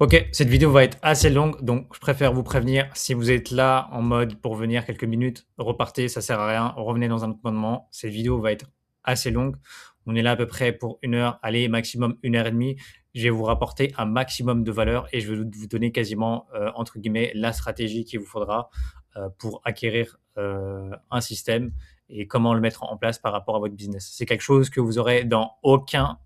Ok, cette vidéo va être assez longue, donc je préfère vous prévenir. Si vous êtes là en mode pour venir quelques minutes, repartez, ça sert à rien. Revenez dans un autre moment. Cette vidéo va être assez longue. On est là à peu près pour 1 heure, allez, maximum 1 heure et demie. Je vais vous rapporter un maximum de valeur et je vais vous donner quasiment, entre guillemets, la stratégie qu'il vous faudra pour acquérir un système et comment le mettre en place par rapport à votre business. C'est quelque chose que vous aurez dans aucun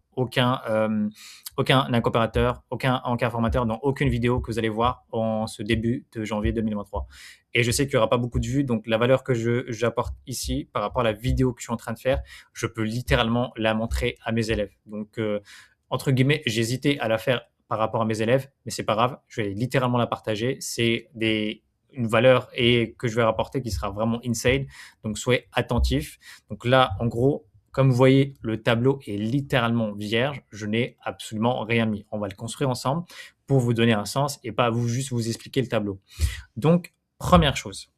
incomparateur, aucun formateur, dans aucune vidéo que vous allez voir en ce début de janvier 2023. Et je sais qu'il n'y aura pas beaucoup de vues, donc la valeur que j'apporte ici par rapport à la vidéo que je suis en train de faire, je peux littéralement la montrer à mes élèves. Donc, entre guillemets, j'hésitais à la faire par rapport à mes élèves, mais c'est pas grave, je vais littéralement la partager. C'est une valeur et que je vais rapporter qui sera vraiment insane. Donc, soyez attentifs. Donc là, en gros, comme vous voyez, le tableau est littéralement vierge. Je n'ai absolument rien mis. On va le construire ensemble pour vous donner un sens et pas juste vous expliquer le tableau. Donc, première chose.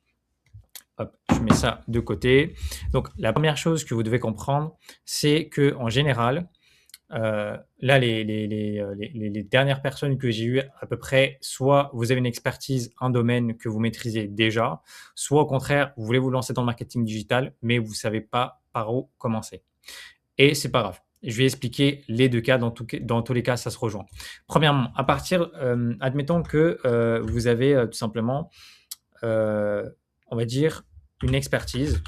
Hop, je mets ça de côté. Donc, la première chose que vous devez comprendre, c'est que en général, là, les dernières personnes que j'ai eues à peu près, soit vous avez une expertise, un domaine que vous maîtrisez déjà, soit au contraire, vous voulez vous lancer dans le marketing digital, mais vous ne savez pas par où commencer. Et c'est pas grave. Je vais expliquer les 2 cas, dans tous les cas, ça se rejoint. Premièrement, admettons que vous avez tout simplement, on va dire, une expertise,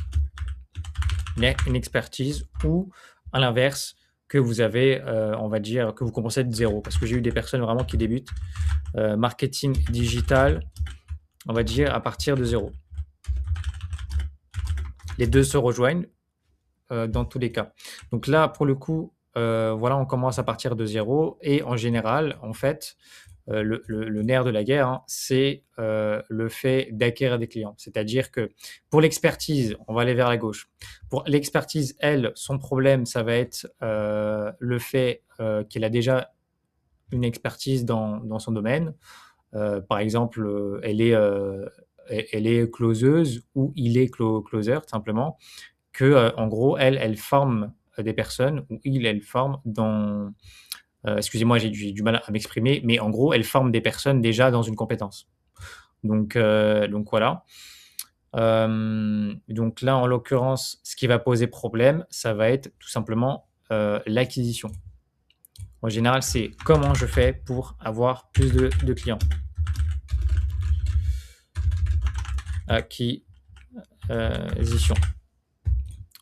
une expertise ou à l'inverse, que vous avez, on va dire, que vous commencez de zéro. Parce que j'ai eu des personnes vraiment qui débutent marketing digital, on va dire, à partir de zéro. Les deux se rejoignent dans tous les cas. Donc là, pour le coup, voilà, on commence à partir de zéro et en général, en fait, le nerf de la guerre, hein, c'est le fait d'acquérir des clients. C'est-à-dire que pour l'expertise, on va aller vers la gauche. Pour l'expertise, elle, son problème, ça va être le fait qu'elle a déjà une expertise dans son domaine. Par exemple, elle est closeuse ou il est closer, tout simplement. Que, en gros, elle forme des personnes ou elle forme dans excusez-moi, j'ai du mal à m'exprimer, mais en gros, elle forme des personnes déjà dans une compétence. Donc voilà. Donc là, en l'occurrence, ce qui va poser problème, ça va être tout simplement l'acquisition. En général, c'est comment je fais pour avoir plus de clients. Acquisition.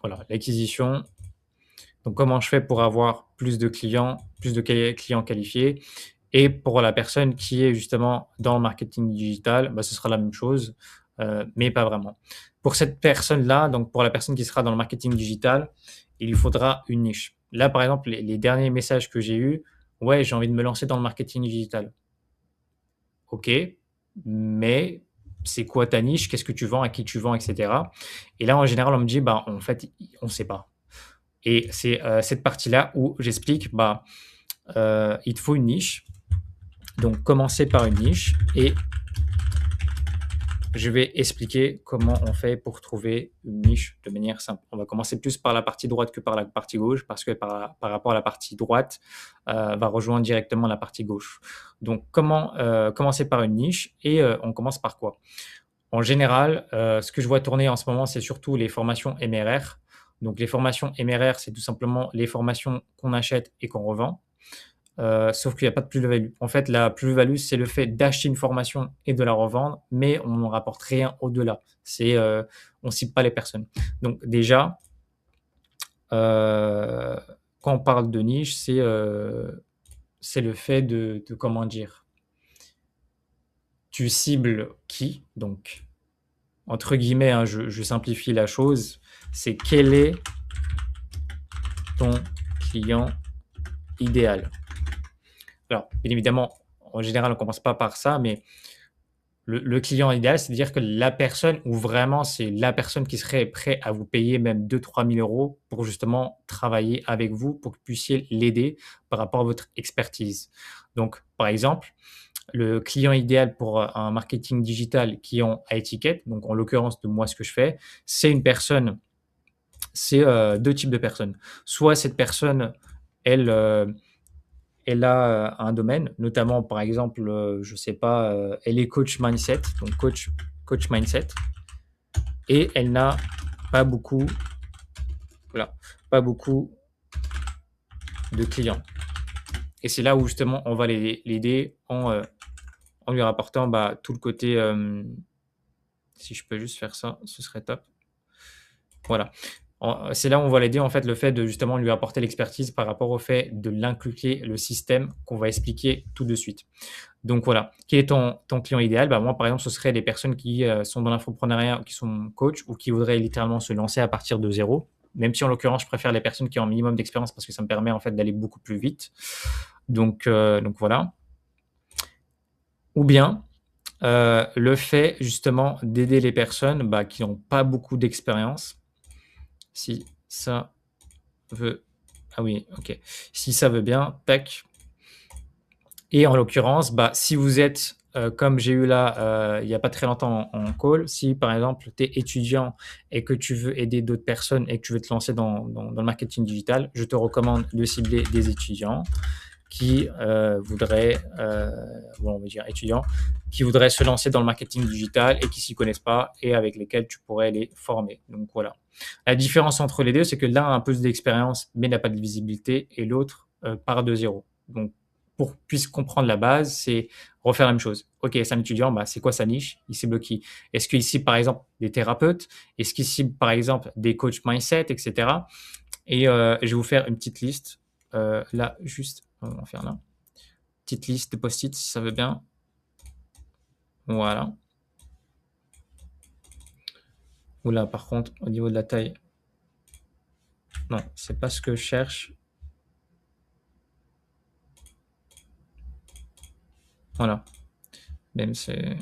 Voilà, l'acquisition. Donc, comment je fais pour avoir plus de clients qualifiés? Et pour la personne qui est justement dans le marketing digital, bah, ce sera la même chose, mais pas vraiment. Pour cette personne-là, donc pour la personne qui sera dans le marketing digital, il lui faudra une niche. Là, par exemple, les derniers messages que j'ai eus, ouais, j'ai envie de me lancer dans le marketing digital. Ok, mais c'est quoi ta niche? Qu'est-ce que tu vends? À qui tu vends? Etc. Et là, en général, on me dit, bah, en fait, on ne sait pas. Et c'est cette partie-là où j'explique, bah, il te faut une niche. Donc, commencer par une niche et je vais expliquer comment on fait pour trouver une niche de manière simple. On va commencer plus par la partie droite que par la partie gauche parce que par rapport à la partie droite, va rejoindre directement la partie gauche. Donc, comment commencer par une niche et on commence par quoi? En général, ce que je vois tourner en ce moment, c'est surtout les formations MRR. Donc, les formations MRR, c'est tout simplement les formations qu'on achète et qu'on revend. Sauf qu'il n'y a pas de plus-value. En fait, la plus-value, c'est le fait d'acheter une formation et de la revendre, mais on ne rapporte rien au-delà. On ne cible pas les personnes. Donc déjà, quand on parle de niche, c'est le fait de comment dire, tu cibles qui, donc entre guillemets, hein, je simplifie la chose, c'est quel est ton client idéal. Alors, bien évidemment, en général, on ne commence pas par ça, mais le client idéal, c'est-à-dire que la personne où vraiment c'est la personne qui serait prête à vous payer même 2 000 à 3 000 € pour justement travailler avec vous, pour que vous puissiez l'aider par rapport à votre expertise. Donc, par exemple, le client idéal pour un marketing digital qui ont à étiquette, donc en l'occurrence de moi, ce que je fais, c'est une personne, c'est 2 types de personnes. Soit cette personne, elle, elle a un domaine, notamment par exemple, je sais pas, elle est coach mindset, donc coach mindset, et elle n'a pas beaucoup, voilà, pas beaucoup de clients. Et c'est là où justement on va l'aider en lui rapportant bah, tout le côté. Si je peux juste faire ça, ce serait top. Voilà. C'est là où on va l'aider, en fait, le fait de justement lui apporter l'expertise par rapport au fait de l'inculquer le système qu'on va expliquer tout de suite. Donc voilà, quel est ton client idéal? Bah, moi, par exemple, ce serait des personnes qui sont dans l'infoprenariat, qui sont coach ou qui voudraient littéralement se lancer à partir de zéro. Même si en l'occurrence, je préfère les personnes qui ont un minimum d'expérience parce que ça me permet en fait d'aller beaucoup plus vite. Donc voilà. Ou bien le fait justement d'aider les personnes bah, qui n'ont pas beaucoup d'expérience. Si ça veut ah oui, OK. Si ça veut bien, tac. Et en l'occurrence, bah, si vous êtes, comme j'ai eu là, il y a pas très longtemps en call, si par exemple tu es étudiant et que tu veux aider d'autres personnes et que tu veux te lancer dans le marketing digital, je te recommande de cibler des étudiants qui, voudraient, bon on va dire étudiants, qui voudraient se lancer dans le marketing digital et qui s'y connaissent pas et avec lesquels tu pourrais les former. Donc voilà. La différence entre les 2, c'est que l'un a un peu d'expérience mais n'a pas de visibilité et l'autre, part de zéro. Donc pour puisse comprendre la base, c'est refaire la même chose. OK, c'est un étudiant, bah, c'est quoi sa niche? Il cible qui? Est-ce qu'il cible par exemple des thérapeutes? Est-ce qu'il cible par exemple des coachs mindset, et cetera? Et je vais vous faire une petite liste, là juste, on va en faire là. Petite liste de post-it si ça veut bien. Voilà. Oula, par contre, au niveau de la taille, non, c'est pas ce que je cherche. Voilà. Même c'est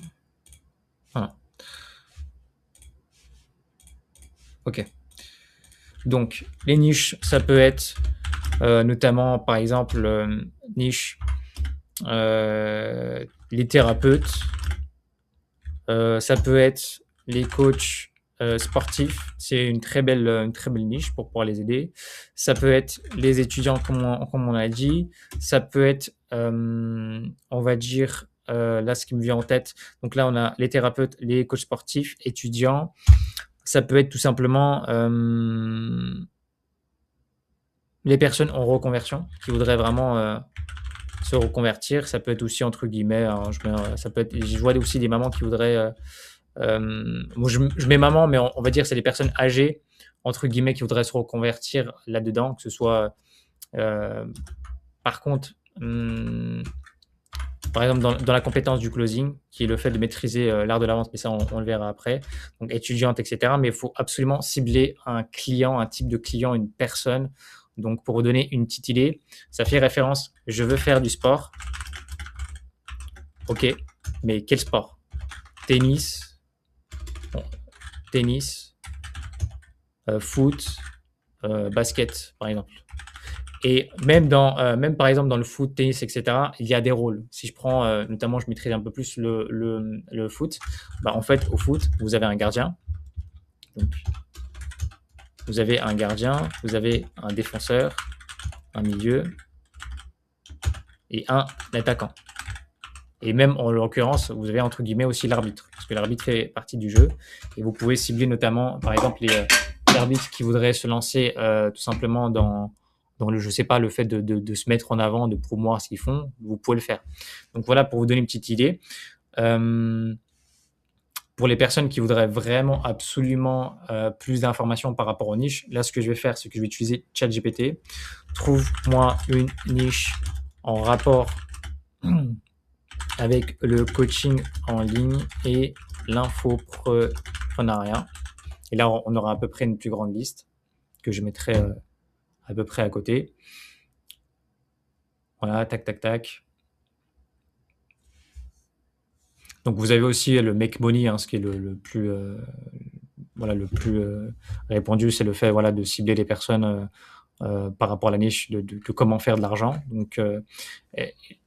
voilà. OK. Donc les niches, ça peut être, notamment par exemple, niche, les thérapeutes, ça peut être les coachs, sportifs. C'est une très belle niche pour pouvoir les aider. Ça peut être les étudiants comme on a dit. Ça peut être, on va dire, là ce qui me vient en tête, donc là on a les thérapeutes, les coachs sportifs, étudiants. Ça peut être tout simplement, les personnes en reconversion qui voudraient vraiment, se reconvertir. Ça peut être aussi entre guillemets, hein, ça peut être je vois aussi des mamans qui voudraient, moi je mets maman, mais on va dire c'est des personnes âgées, entre guillemets, qui voudraient se reconvertir là-dedans, que ce soit, heu, par contre, par exemple dans la compétence du closing, qui est le fait de maîtriser, l'art de la vente, mais ça on le verra après, donc étudiante et cetera. Mais il faut absolument cibler un client, un type de client, une personne. Donc pour vous donner une petite idée, ça fait référence: «Je veux faire du sport». OK, mais quel sport? Tennis, bon, tennis, foot, basket, par exemple. Et même par exemple dans le foot, tennis, et cetera, il y a des rôles. Si je prends, notamment, je maîtrise un peu plus le foot, bah, en fait, au foot, vous avez un gardien, donc vous avez un gardien, vous avez un défenseur, un milieu et un attaquant. Et même en l'occurrence, vous avez entre guillemets aussi l'arbitre, parce que l'arbitre fait partie du jeu et vous pouvez cibler notamment, par exemple, les arbitres qui voudraient se lancer tout simplement dans le, je sais pas, le fait de se mettre en avant, de promouvoir ce qu'ils font, vous pouvez le faire. Donc voilà, pour vous donner une petite idée. Euh, pour les personnes qui voudraient vraiment absolument plus d'informations par rapport aux niches, là, ce que je vais faire, c'est que je vais utiliser ChatGPT. Trouve-moi une niche en rapport avec le coaching en ligne et l'infoprenariat. Et là, on aura à peu près une plus grande liste que je mettrai à peu près à côté. Voilà, tac, tac, tac. Donc, vous avez aussi le make money, hein, ce qui est le plus, voilà, le plus répandu, c'est le fait voilà, de cibler les personnes par rapport à la niche de comment faire de l'argent. Donc,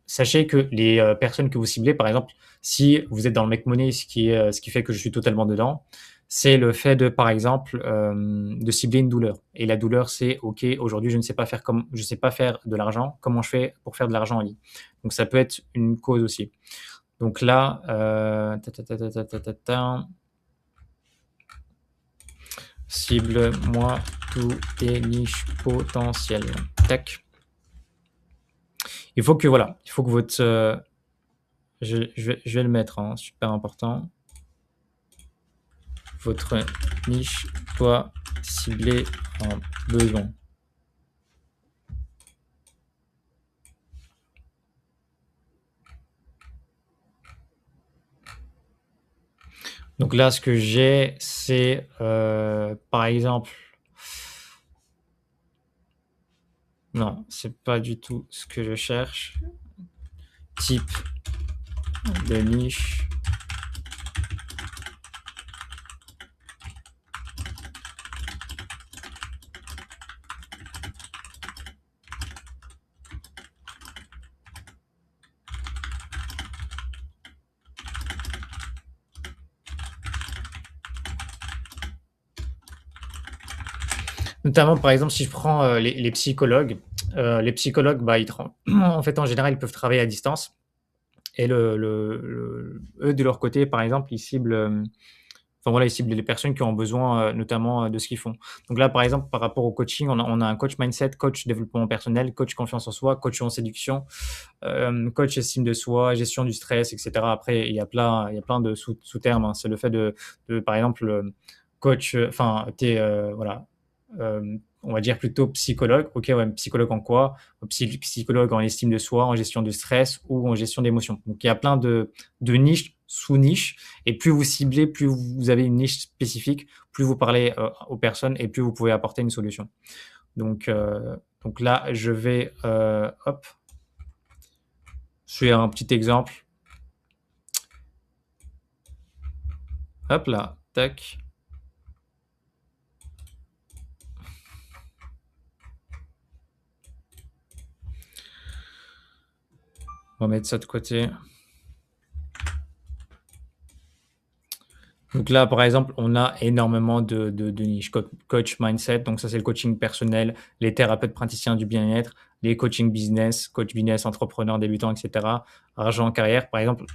sachez que les personnes que vous ciblez, par exemple, si vous êtes dans le make money, ce qui fait que je suis totalement dedans, C'est le fait de, par exemple, de cibler une douleur et la douleur, c'est: «OK, aujourd'hui, je ne sais pas faire de l'argent. Comment je fais pour faire de l'argent en ligne?» Donc ça peut être une cause aussi. Donc là, ta ta ta ta ta ta ta ta, cible-moi tous tes niches potentielles. Tac. Il faut que voilà, il faut que votre, je vais le mettre, hein, super important. Votre niche soit ciblée en besoin. Donc là, ce que j'ai, c'est, par exemple non, c'est pas du tout ce que je cherche. Type de niche. Notamment, par exemple, si je prends, les psychologues, bah, ils tran en fait, en général, ils peuvent travailler à distance et eux, de leur côté, par exemple, ils ciblent, enfin, voilà, ils ciblent les personnes qui ont besoin, notamment, de ce qu'ils font. Donc là, par exemple, par rapport au coaching, on a un coach mindset, coach développement personnel, coach confiance en soi, coach en séduction, coach estime de soi, gestion du stress et cetera. Après, il y a plein de sous-termes, hein. C'est le fait de par exemple, coach, enfin, tu es, voilà, on va dire plutôt psychologue. OK, ouais, psychologue en quoi? Psychologue en estime de soi, en gestion de stress ou en gestion d'émotions. Donc il y a plein de niches, sous-niches et plus vous ciblez, plus vous avez une niche spécifique, plus vous parlez, aux personnes et plus vous pouvez apporter une solution. Donc là, je vais, hop, je fais un petit exemple. Hop là, tac. On va mettre ça de côté. Donc là, par exemple, on a énormément de niches. Coach mindset, donc ça, c'est le coaching personnel, les thérapeutes praticiens du bien-être, les coaching business, coach business, entrepreneur débutant, et cetera. Argent, carrière. Par exemple,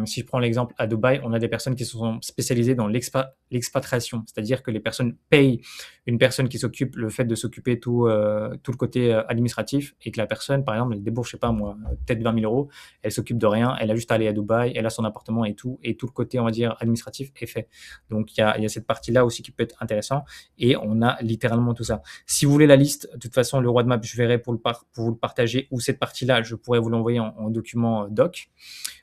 si je prends l'exemple à Dubaï, on a des personnes qui se sont spécialisées dans l'expatriation, c'est-à-dire que les personnes payent une personne qui s'occupe le fait de s'occuper tout le côté, administratif et que la personne, par exemple, elle débourse, je sais pas moi, peut-être 20 000 €, elle s'occupe de rien, elle a juste à aller à Dubaï, elle a son appartement et tout le côté, on va dire, administratif est fait. Donc il y a cette partie-là aussi qui peut être intéressant et on a littéralement tout ça. Si vous voulez la liste, de toute façon, le roadmap, je verrai pour vous le partager ou cette partie-là, je pourrais vous l'envoyer en document doc.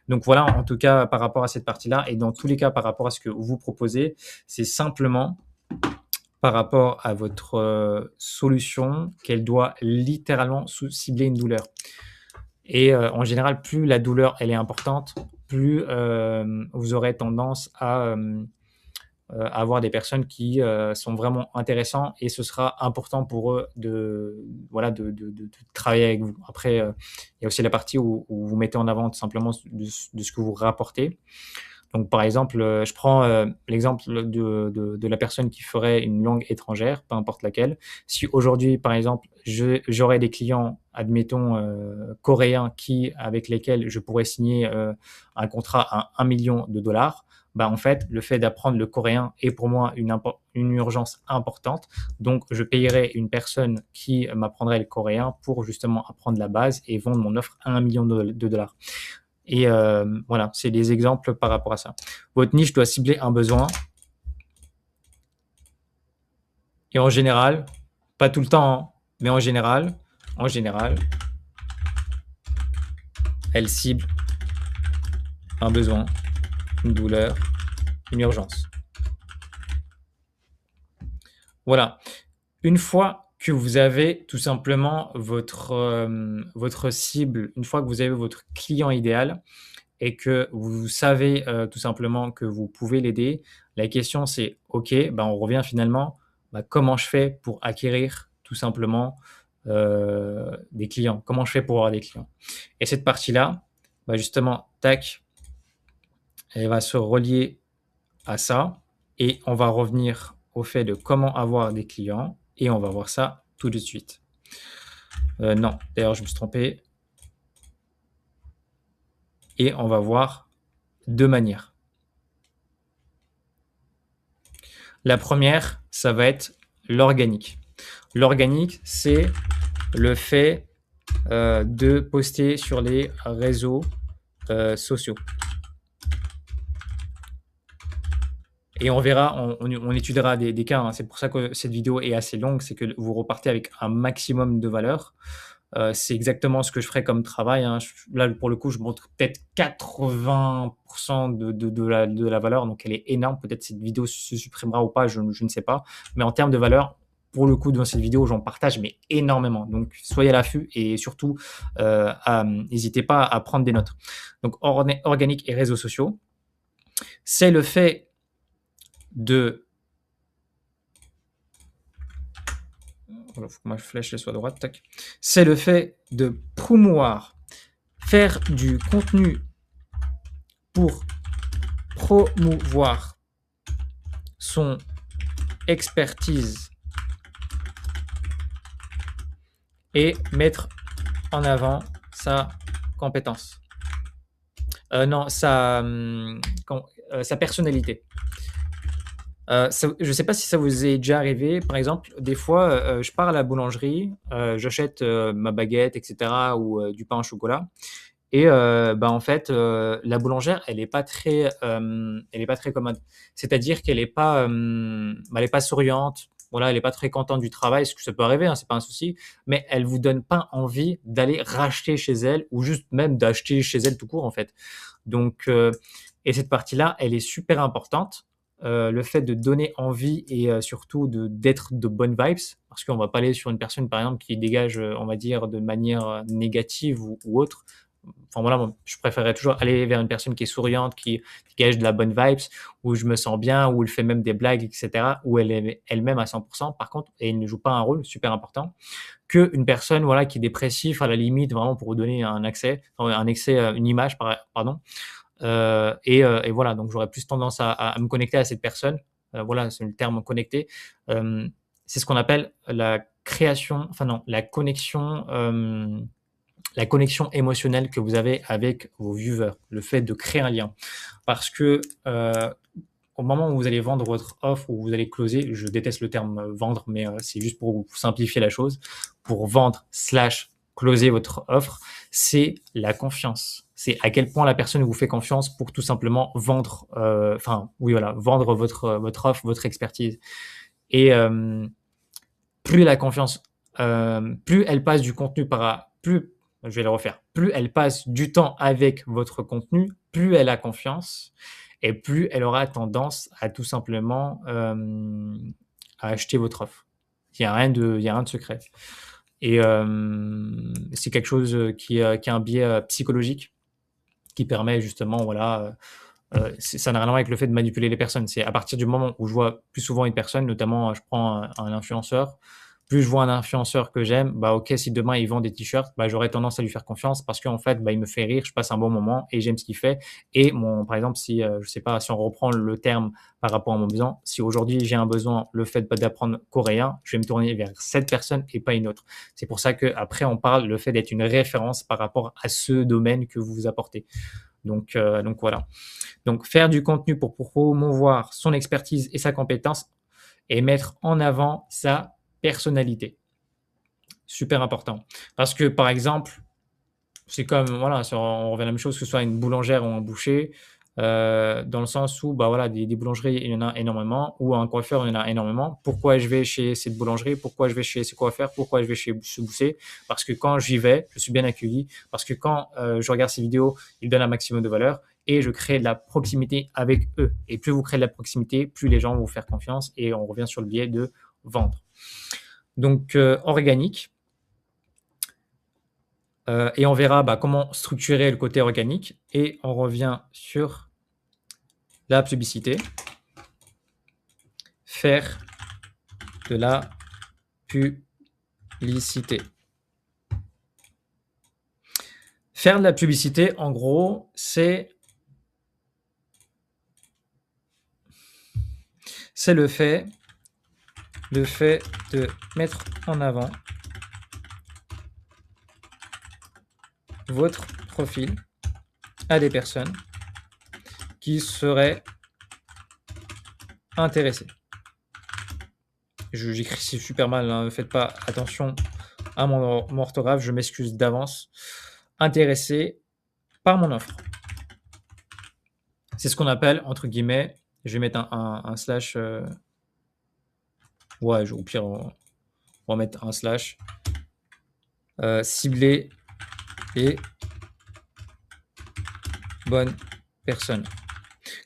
Donc voilà, en tout cas, par rapport à cette partie-là et dans tous les cas, par rapport à ce que vous proposez, c'est simplement par rapport à votre solution qu'elle doit littéralement cibler une douleur. Et en général, plus la douleur elle est importante, plus vous aurez tendance à avoir des personnes qui, sont vraiment intéressants et ce sera important pour eux de voilà, de travailler avec vous. Après, il y a aussi la partie où vous mettez en avant tout simplement de ce que vous rapportez. Donc par exemple, je prends, l'exemple de la personne qui ferait une langue étrangère, peu importe laquelle. Si aujourd'hui, par exemple, j'aurais des clients, admettons, coréens avec lesquels je pourrais signer, un contrat à 1 million de dollars. Bah, en fait, le fait d'apprendre le coréen est pour moi une urgence importante. Donc je payerais une personne qui m'apprendrait le coréen pour justement apprendre la base et vendre mon offre à 1 million de dollars. Et voilà, c'est des exemples par rapport à ça. Votre niche doit cibler un besoin et en général, pas tout le temps, hein, mais en général, elle cible un besoin, une douleur, une urgence. Voilà. Une fois que vous avez tout simplement votre cible, une fois que vous avez votre client idéal et que vous savez, tout simplement que vous pouvez l'aider, la question c'est: «OK, bah, on revient finalement, bah, comment je fais pour acquérir tout simplement, des clients? Comment je fais pour avoir des clients?» Et cette partie-là, bah, justement, tac, elle va se relier à ça. et on va revenir au fait de comment avoir des clients et on va voir ça tout de suite. Non, d'ailleurs, je me suis trompé et on va voir 2 manières. La première, ça va être l'organique. L'organique, c'est le fait, de poster sur les réseaux, sociaux. Et on verra, on étudiera des cas, hein. C'est pour ça que cette vidéo est assez longue, c'est que vous repartez avec un maximum de valeur. C'est exactement ce que je ferais comme travail, hein. Là, pour le coup, je montre peut-être 80 de la valeur, donc elle est énorme. Peut-être cette vidéo se supprimera ou pas, je ne sais pas. Mais en termes de valeur, pour le coup, dans cette vidéo, j'en partage, mais énormément. Donc, soyez à l'affût et surtout, n'hésitez pas à prendre des notes. Donc, organique et réseaux sociaux, c'est le fait de voilà, faut que ma flèche elle soit à droite, tac. C'est le fait de promouvoir, faire du contenu pour promouvoir son expertise et mettre en avant sa compétence. Non, sa personnalité. Je ne sais pas si ça vous est déjà arrivé. Par exemple, des fois, je pars à la boulangerie, j'achète, ma baguette et cetera ou, du pain au chocolat et bah, en fait, la boulangère, elle est pas très commode. C'est-à-dire qu'elle est pas, bah, elle est pas souriante, voilà, elle est pas très contente du travail, ce que ça peut arriver, hein, c'est pas un souci, mais elle vous donne pas envie d'aller racheter chez elle ou juste même d'acheter chez elle tout court, en fait. Donc et cette partie-là, elle est super importante, le fait de donner envie et surtout d'être de bonnes vibes, parce qu'on va pas aller sur une personne, par exemple, qui dégage, on va dire, de manière, négative ou autre. Enfin voilà, moi, je préférerais toujours aller vers une personne qui est souriante, qui dégage de la bonne vibes, où je me sens bien, où elle fait même des blagues et cetera, où elle est elle-même à 100 par contre et elle ne joue pas un rôle super important, qu'une personne, voilà, qui est dépressive à la limite, vraiment pour vous donner un excès, une image pardon, et voilà, donc j'aurais plus tendance à me connecter à cette personne, voilà, c'est le terme connecter, hem, c'est ce qu'on appelle la création enfin non, la connexion émotionnelle que vous avez avec vos viewers, le fait de créer un lien. Parce que au moment où vous allez vendre votre offre ou vous allez closer, je déteste le terme vendre, mais c'est juste pour vous simplifier la chose. Pour vendre slash closer votre offre, c'est la confiance. C'est à quel point la personne vous fait confiance pour tout simplement vendre, enfin oui voilà, vendre votre offre, votre expertise. Et plus la confiance, plus elle passe du contenu plus je vais le refaire, plus elle passe du temps avec votre contenu, plus elle a confiance et plus elle aura tendance à tout simplement, à acheter votre offre. Il y a rien de secret et c'est quelque chose, qui a un biais, psychologique qui permet justement voilà, ça n'a rien à voir avec le fait de manipuler les personnes. C'est à partir du moment où je vois plus souvent une personne, notamment, je prends un influenceur, plus je vois un influenceur que j'aime, bah, OK, si demain il vend des t-shirts, bah, j'aurais tendance à lui faire confiance parce qu'en fait, bah, il me fait rire, je passe un bon moment et j'aime ce qu'il fait et par exemple, si, je sais pas, si on reprend le terme par rapport à mon besoin, si aujourd'hui j'ai un besoin, le fait, bah, d'apprendre coréen, je vais me tourner vers cette personne et pas une autre. C'est pour ça qu'après on parle le fait d'être une référence par rapport à ce domaine que vous apportez. Donc voilà. Donc faire du contenu pour promouvoir son expertise et sa compétence et mettre en avant sa personnalité. Super important. Parce que par exemple, c'est comme voilà, on revient à la même chose, que ce soit une boulangère ou un boucher, dans le sens où, bah, voilà, des boulangeries, il y en a énormément, ou un coiffeur, il y en a énormément. Pourquoi je vais chez cette boulangerie? Pourquoi je vais chez ce coiffeur? Pourquoi je vais chez ce boucher? Parce que quand j'y vais, je suis bien accueilli, parce que quand, je regarde ces vidéos, ils donnent un maximum de valeur et je crée de la proximité avec eux et plus vous créez de la proximité, plus les gens vont vous faire confiance et on revient sur le biais de vendre. Donc organique, et on verra, bah, comment structurer le côté organique et on revient sur la publicité. Faire de la publicité. Faire de la publicité, en gros, c'est c'est le fait de mettre en avant votre profil à des personnes qui seraient intéressées. J'écris super mal, hein, faites pas attention à mon orthographe, je m'excuse d'avance. Intéressés par mon offre. C'est ce qu'on appelle, entre guillemets, je vais mettre un slash, ouais, au pire, on va mettre un slash, cibler les bonnes personnes.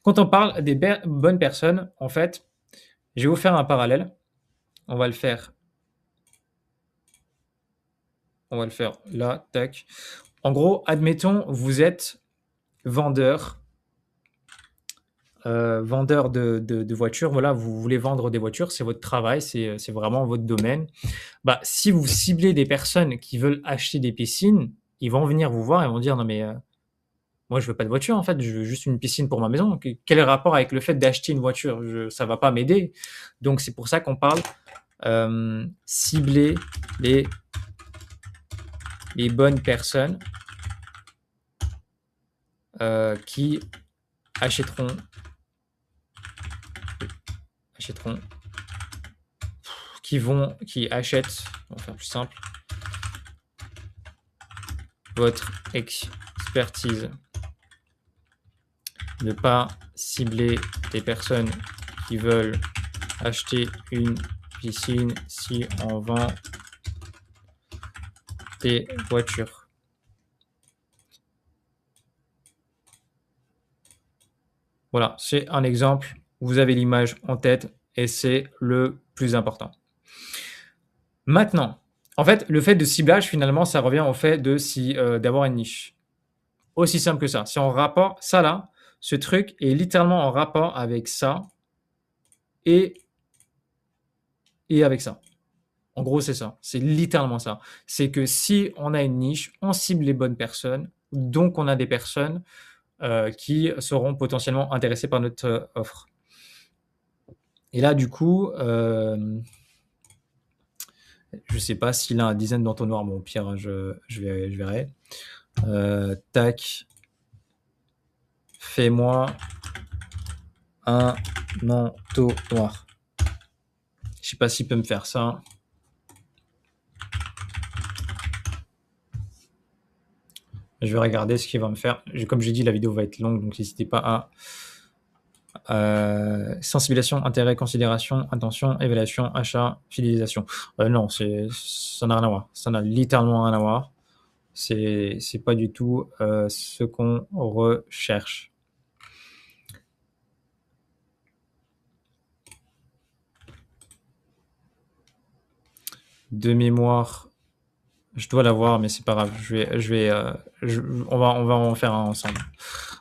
Quand on parle des bonnes personnes, en fait, je vais vous faire un parallèle. On va le faire là, tac. En gros, admettons, vous êtes vendeur, vendeur de voitures. Voilà, vous voulez vendre des voitures, c'est votre travail, c'est vraiment votre domaine. Bah, si vous ciblez des personnes qui veulent acheter des piscines, ils vont venir vous voir et vont dire: «Non mais, moi je veux pas de voiture en fait, je veux juste une piscine pour ma maison. Quel est le rapport avec le fait d'acheter une voiture? Ça va pas m'aider». Donc c'est pour ça qu'on parle, cibler les bonnes personnes, qui achèteront qui achètent, on va faire plus simple, votre expertise. Ne pas cibler des personnes qui veulent acheter une piscine si on vend des voitures. Voilà, c'est un exemple. Vous avez l'image en tête et c'est le plus important. Maintenant, en fait, le fait de ciblage, finalement, ça revient au fait d'avoir une niche. Aussi simple que ça. C'est en rapport, ça là, ce truc est littéralement en rapport avec ça et avec ça. En gros, c'est ça. C'est littéralement ça. C'est que si on a une niche, on cible les bonnes personnes, donc on a des personnes qui seront potentiellement intéressées par notre offre. Et là, du coup, je sais pas s'il a un design d'entonnoir. Bon, au pire, je verrai. Tac. Fais-moi un entonnoir. Je sais pas s'il peut me faire ça. Je vais regarder ce qu'il va me faire. Comme j'ai dit, la vidéo va être longue, donc n'hésitez pas à sensibilisation, intérêt, considération, intention, évaluation, achat, fidélisation. Non, ça n'a rien à voir. Ça n'a littéralement rien à voir. C'est pas du tout ce qu'on recherche. De mémoire, je dois l'avoir, mais c'est pas grave. On va en faire un ensemble.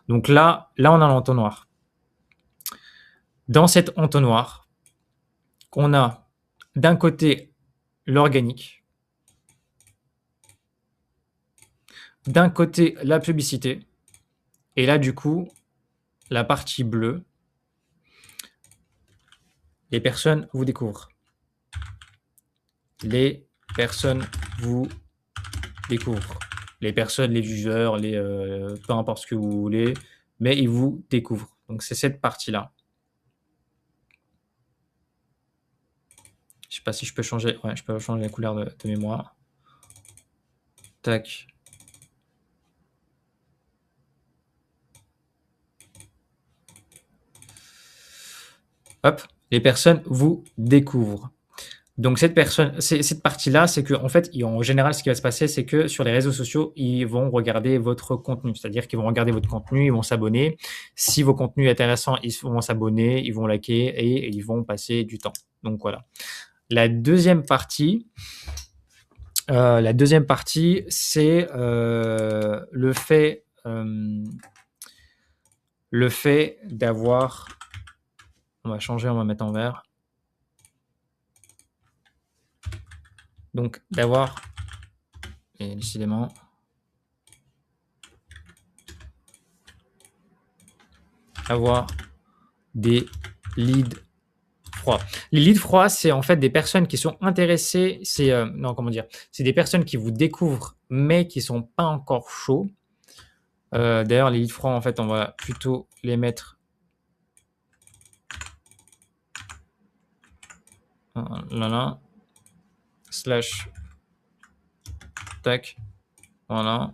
Donc là, on a l'entonnoir. Dans cet entonnoir, on a d'un côté l'organique, d'un côté la publicité, et là du coup, la partie bleue, les personnes vous découvrent. Les personnes vous découvrent. Les personnes, les viewers, peu importe ce que vous voulez, mais ils vous découvrent. Donc c'est cette partie-là. Je sais pas si je peux changer. Ouais, je peux changer la couleur de mémoire. Tac. Hop, les personnes vous découvrent. Donc cette partie-là, c'est que en fait, en général, ce qui va se passer, c'est que sur les réseaux sociaux, ils vont regarder votre contenu. C'est-à-dire qu'ils vont regarder votre contenu, ils vont s'abonner. Si vos contenus intéressants, ils vont s'abonner, ils vont liker et ils vont passer du temps. Donc voilà. La deuxième partie, c'est le fait d'avoir. On va changer, on va mettre en vert. Donc d'avoir, et décidément, avoir des leads froids. Les leads froids, c'est en fait des personnes qui sont intéressées, non, comment dire? C'est des personnes qui vous découvrent, mais qui sont pas encore chauds. D'ailleurs, les leads froids, en fait, on va plutôt les mettre là, là, slash tac, voilà.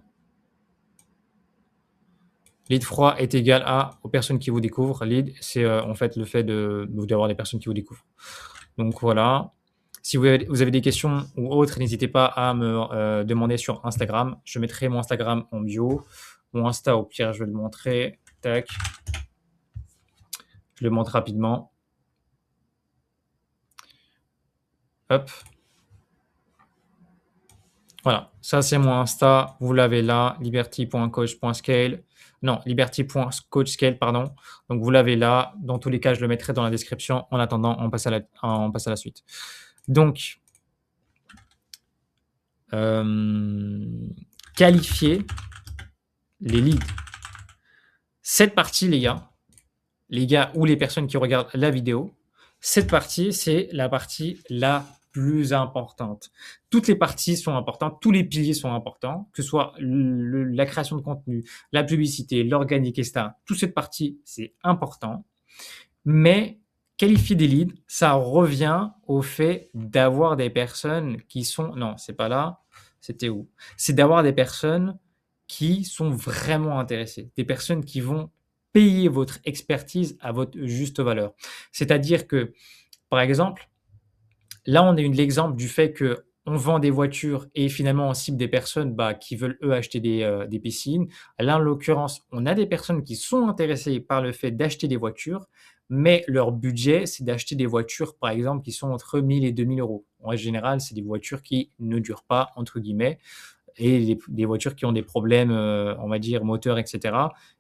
Lead froid est égal à aux personnes qui vous découvrent. Lead, c'est, en fait, le fait d'avoir des personnes qui vous découvrent. Donc voilà. Si vous avez des questions ou autres, n'hésitez pas à me demander sur Instagram. Je mettrai mon Instagram en bio. Mon Insta, au pire, je vais le montrer. Tac. Je le montre rapidement. Hop. Voilà, ça c'est mon Insta, vous l'avez là, liberty.coach.scale. Non, liberty.coachscale, pardon. Donc vous l'avez là. Dans tous les cas, je le mettrai dans la description. En attendant, on passe à la suite. Donc, qualifier les leads. Cette partie, les gars ou les personnes qui regardent la vidéo, cette partie, c'est la partie la plus importante. Toutes les parties sont importantes, tous les piliers sont importants, que ce soit la création de contenu, la publicité, l'organique, etc. Toute cette partie, c'est important. Mais qualifier des leads, ça revient au fait d'avoir des personnes qui sont... Non, c'est pas là. C'était où? C'est d'avoir des personnes qui sont vraiment intéressées, des personnes qui vont payer votre expertise à votre juste valeur. C'est-à-dire que, par exemple, là, on a eu l'exemple du fait que on vend des voitures et finalement on cible des personnes qui veulent eux acheter des piscines. Là, en l'occurrence, on a des personnes qui sont intéressées par le fait d'acheter des voitures, mais leur budget, c'est d'acheter des voitures, par exemple, qui sont entre 1000 et 2000 euros. En général, c'est des voitures qui ne durent pas, entre guillemets, et des voitures qui ont des problèmes, on va dire, moteurs, etc.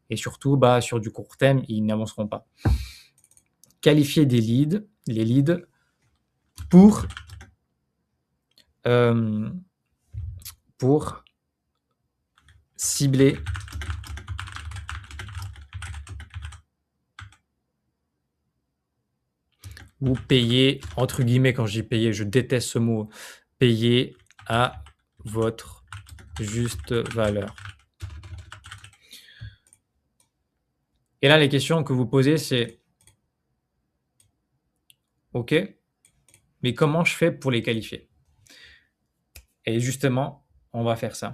Et surtout, sur du court terme, ils n'avanceront pas. Qualifier les leads pour cibler ou payer, entre guillemets, quand je dis payer, je déteste ce mot, payer à votre juste valeur. Et là, les questions que vous posez, c'est OK, mais comment je fais pour les qualifier? Et justement, on va faire ça.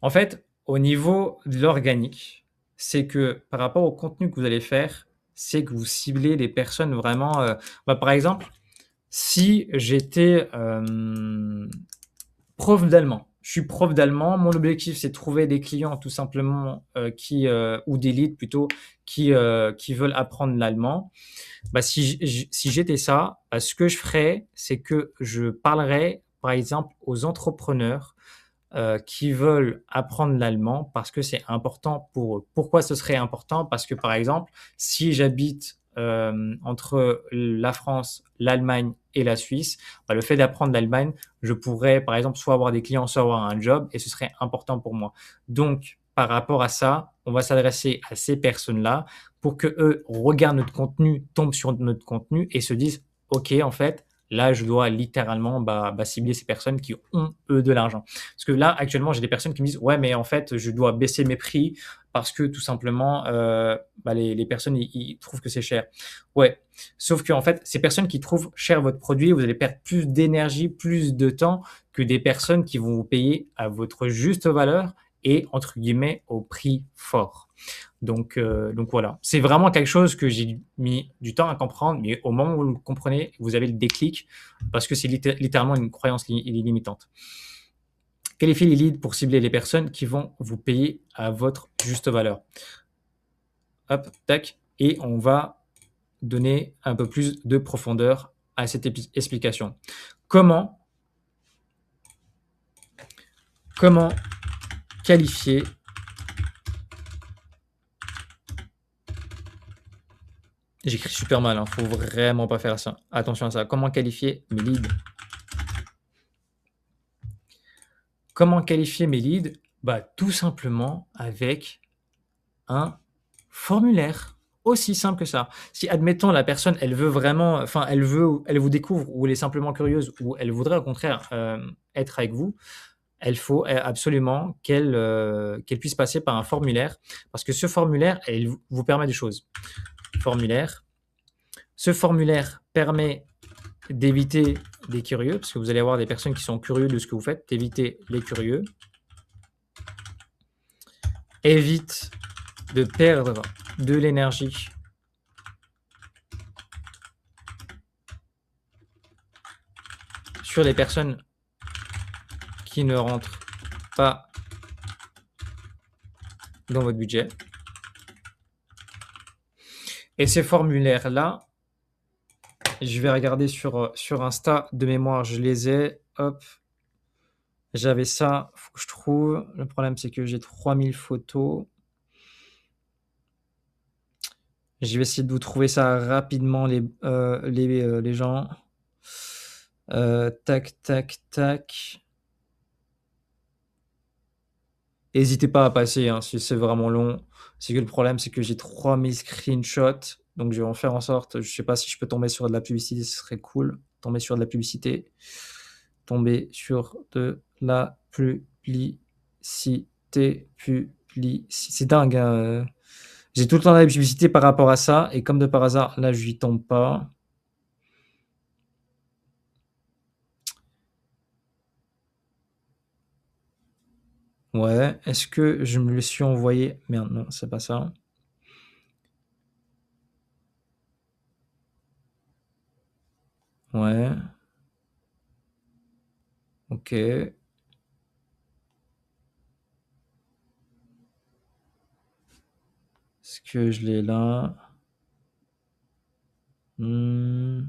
En fait, au niveau de l'organique, c'est que par rapport au contenu que vous allez faire, c'est que vous ciblez les personnes vraiment, par exemple, si j'étais, prof d'allemand, je suis prof d'allemand, mon objectif, c'est de trouver des clients tout simplement, ou des leads plutôt, qui veulent apprendre l'allemand. Si j'étais ça, ce que je ferais, c'est que je parlerais, par exemple, aux entrepreneurs, qui veulent apprendre l'allemand parce que c'est important pour eux. Pourquoi ce serait important? Parce que, par exemple, si j'habite, entre la France, l'Allemagne et la Suisse, le fait d'apprendre l'Allemagne, je pourrais, par exemple, soit avoir des clients, soit avoir un job et ce serait important pour moi. Donc, par rapport à ça, on va s'adresser à ces personnes-là pour qu'eux regardent notre contenu, tombent sur notre contenu et se disent: «OK, en fait, là, je dois littéralement, cibler ces personnes qui ont, eux, de l'argent». Parce que là, actuellement, j'ai des personnes qui me disent: «Ouais, mais en fait, je dois baisser mes prix parce que tout simplement, les personnes, ils trouvent que c'est cher». Ouais, sauf qu'en fait, ces personnes qui trouvent cher votre produit, vous allez perdre plus d'énergie, plus de temps que des personnes qui vont vous payer à votre juste valeur et entre guillemets «au prix fort». Donc voilà, c'est vraiment quelque chose que j'ai mis du temps à comprendre, mais au moment où vous le comprenez, vous avez le déclic parce que c'est littéralement une croyance limitante. Qualifiez les leads pour cibler les personnes qui vont vous payer à votre juste valeur. Hop, tac, et on va donner un peu plus de profondeur à cette explication. Comment qualifier... J'écris super mal, faut vraiment pas faire ça. Attention à ça. Comment qualifier mes leads? Comment qualifier mes leads? Tout simplement avec un formulaire. aussi simple que ça. Si admettons la personne, elle veut vraiment, enfin elle vous découvre ou elle est simplement curieuse ou elle voudrait au contraire, être avec vous, elle faut absolument qu'elle puisse passer par un formulaire parce que ce formulaire, il vous permet des choses. Formulaire. Ce formulaire permet d'éviter des curieux, parce que vous allez avoir des personnes qui sont curieux de ce que vous faites, d'éviter les curieux. Évite de perdre de l'énergie sur les personnes qui ne rentrent pas dans votre budget. Et ces formulaires-là, je vais regarder sur Insta de mémoire, je les ai. Hop, j'avais ça, faut que je trouve. Le problème, c'est que j'ai 3000 photos. Je vais essayer de vous trouver ça rapidement, les gens. Tac, tac, tac. N'hésitez pas à passer hein, si c'est vraiment long. C'est que le problème, c'est que j'ai 3000 screenshots. Donc, je vais en faire en sorte. Je sais pas si je peux tomber sur de la publicité, ce serait cool. Tomber sur de la publicité. Tomber sur de la publicité. C'est dingue. Hein. J'ai tout le temps de la publicité par rapport à ça. Et comme de par hasard, là, je n'y tombe pas. Ouais. Est-ce que je me le suis envoyé? Merde, non, c'est pas ça. Ouais. Ok. Est-ce que je l'ai là? Je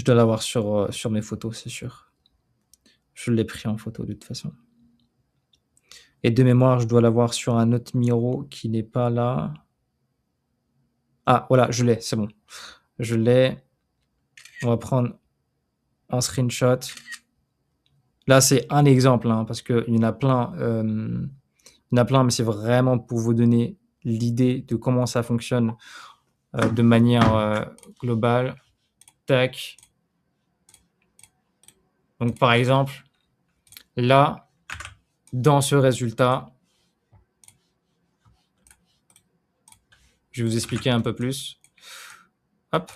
dois l'avoir sur mes photos, c'est sûr. Je l'ai pris en photo de toute façon. Et de mémoire, je dois l'avoir sur un autre Miro qui n'est pas là. Ah, voilà, je l'ai, c'est bon. Je l'ai. On va prendre en screenshot. Là, c'est un exemple, hein, parce qu'il y en a plein. Il y en a plein, mais c'est vraiment pour vous donner l'idée de comment ça fonctionne de manière globale. Tac. Donc, par exemple, là, dans ce résultat, je vais vous expliquer un peu plus. Hop.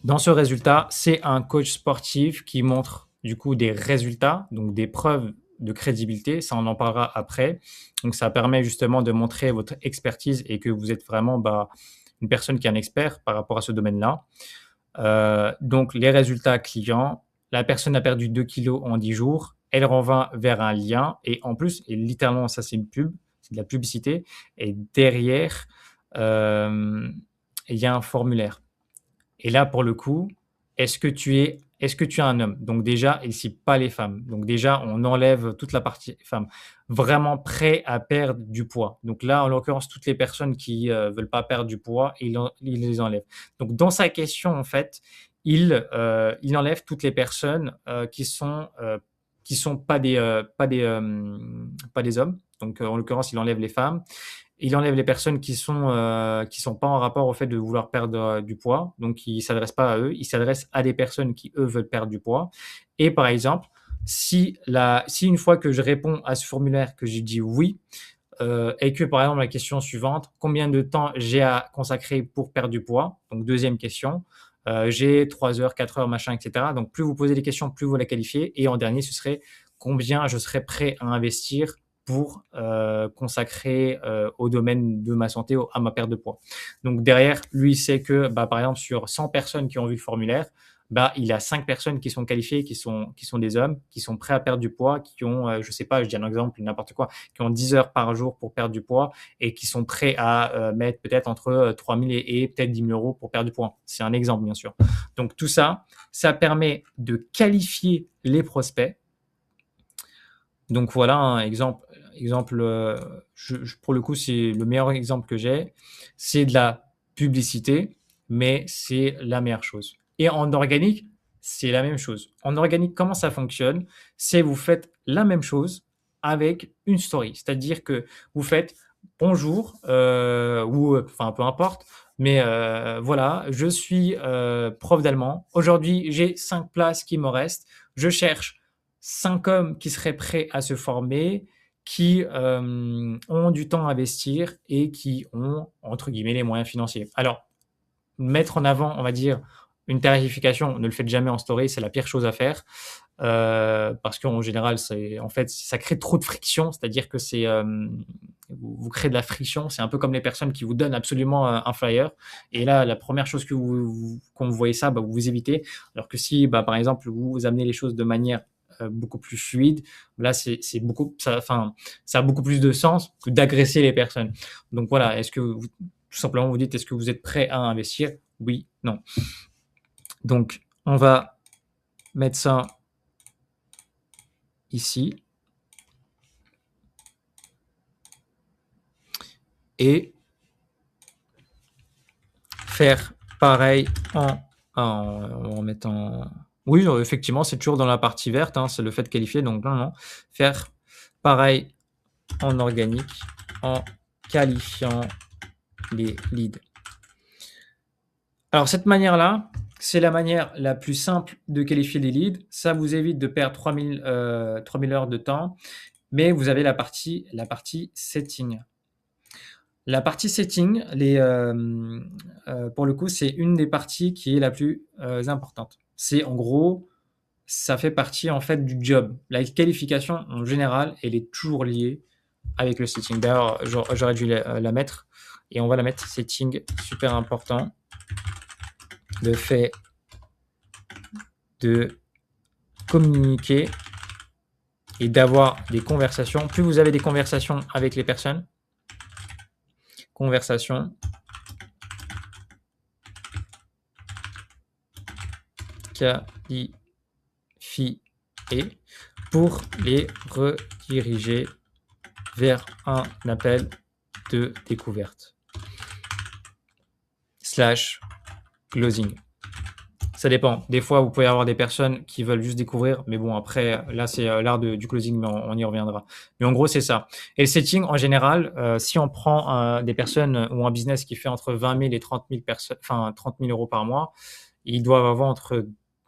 Dans ce résultat, c'est un coach sportif qui montre du coup des résultats, donc des preuves de crédibilité. Ça, on en parlera après. Donc, ça permet justement de montrer votre expertise et que vous êtes vraiment une personne qui est un expert par rapport à ce domaine-là. Donc, les résultats clients, la personne a perdu 2 kilos en 10 jours. Elle renvoie vers un lien et en plus, et littéralement, ça c'est une pub, c'est de la publicité. Et derrière, il y a un formulaire. Et là, pour le coup, est-ce que tu es un homme? Donc déjà, il cible pas les femmes. Donc déjà, on enlève toute la partie femme. Vraiment prêt à perdre du poids. Donc là, en l'occurrence, toutes les personnes qui veulent pas perdre du poids, il les enlève. Donc dans sa question, en fait, il enlève toutes les personnes qui sont pas des hommes. Donc en l'occurrence, il enlève les femmes. Il enlève les personnes qui sont pas en rapport au fait de vouloir perdre du poids, donc il s'adresse pas à eux, il s'adresse à des personnes qui eux veulent perdre du poids. Et par exemple, si une fois que je réponds à ce formulaire que j'ai dit oui, et que par exemple la question suivante, combien de temps j'ai à consacrer pour perdre du poids? Donc deuxième question, j'ai 3 heures, 4 heures, machin, etc. Donc plus vous posez des questions, plus vous la qualifiez. Et en dernier, ce serait combien je serais prêt à investir pour consacrer au domaine de ma santé, à ma perte de poids. Donc derrière, lui, il sait que, par exemple, sur 100 personnes qui ont vu le formulaire, il a 5 personnes qui sont qualifiées, qui sont des hommes, qui sont prêts à perdre du poids, qui ont, je sais pas, je dis un exemple, n'importe quoi, qui ont 10 heures par jour pour perdre du poids et qui sont prêts à mettre peut-être entre 3 000 et peut-être 10 000 euros pour perdre du poids. C'est un exemple, bien sûr. Donc tout ça, ça permet de qualifier les prospects. Donc voilà un exemple, pour le coup, c'est le meilleur exemple que j'ai. C'est de la publicité, mais c'est la meilleure chose. Et en organique, c'est la même chose. En organique, comment ça fonctionne? C'est vous faites la même chose avec une story. C'est-à-dire que vous faites bonjour, ou enfin peu importe, mais voilà, je suis prof d'allemand. Aujourd'hui, j'ai 5 places qui me restent. Je cherche 5 hommes qui seraient prêts à se former, qui ont du temps à investir et qui ont, entre guillemets, les moyens financiers. Alors, mettre en avant, on va dire, une tarification, ne le faites jamais en story, c'est la pire chose à faire. Parce qu'en général, c'est en fait, ça crée trop de friction, c'est-à-dire que vous créez de la friction. C'est un peu comme les personnes qui vous donnent absolument un flyer. Et là, la première chose que quand vous voyez ça, bah, vous vous évitez. Alors que si, bah, par exemple, vous amenez les choses de manière beaucoup plus fluide, là, c'est beaucoup, enfin, ça a beaucoup plus de sens que d'agresser les personnes. Donc voilà, tout simplement, vous dites, est-ce que vous êtes prêt à investir? Oui, non. Donc, on va mettre ça ici. Et faire pareil en mettant... Oui, effectivement, c'est toujours dans la partie verte, hein, c'est le fait de qualifier, donc non. Faire pareil en organique en qualifiant les leads. Alors, cette manière-là, c'est la manière la plus simple de qualifier les leads. Ça vous évite de perdre 3000 heures de temps, mais vous avez la partie setting. La partie setting, pour le coup, c'est une des parties qui est la plus importante. C'est en gros, ça fait partie en fait du job. La qualification en général, elle est toujours liée avec le setting. D'ailleurs, j'aurais dû la mettre et on va la mettre setting, super important. Le fait de communiquer et d'avoir des conversations. Plus vous avez des conversations avec les personnes, conversations qualifiées pour les rediriger vers un appel de découverte / closing. Ça dépend. Des fois, vous pouvez avoir des personnes qui veulent juste découvrir, mais bon, après, là, c'est l'art du closing, mais on y reviendra. Mais en gros, c'est ça. Et le setting, en général, si on prend des personnes ou un business qui fait entre 20 000 et 30 000 euros par mois, ils doivent avoir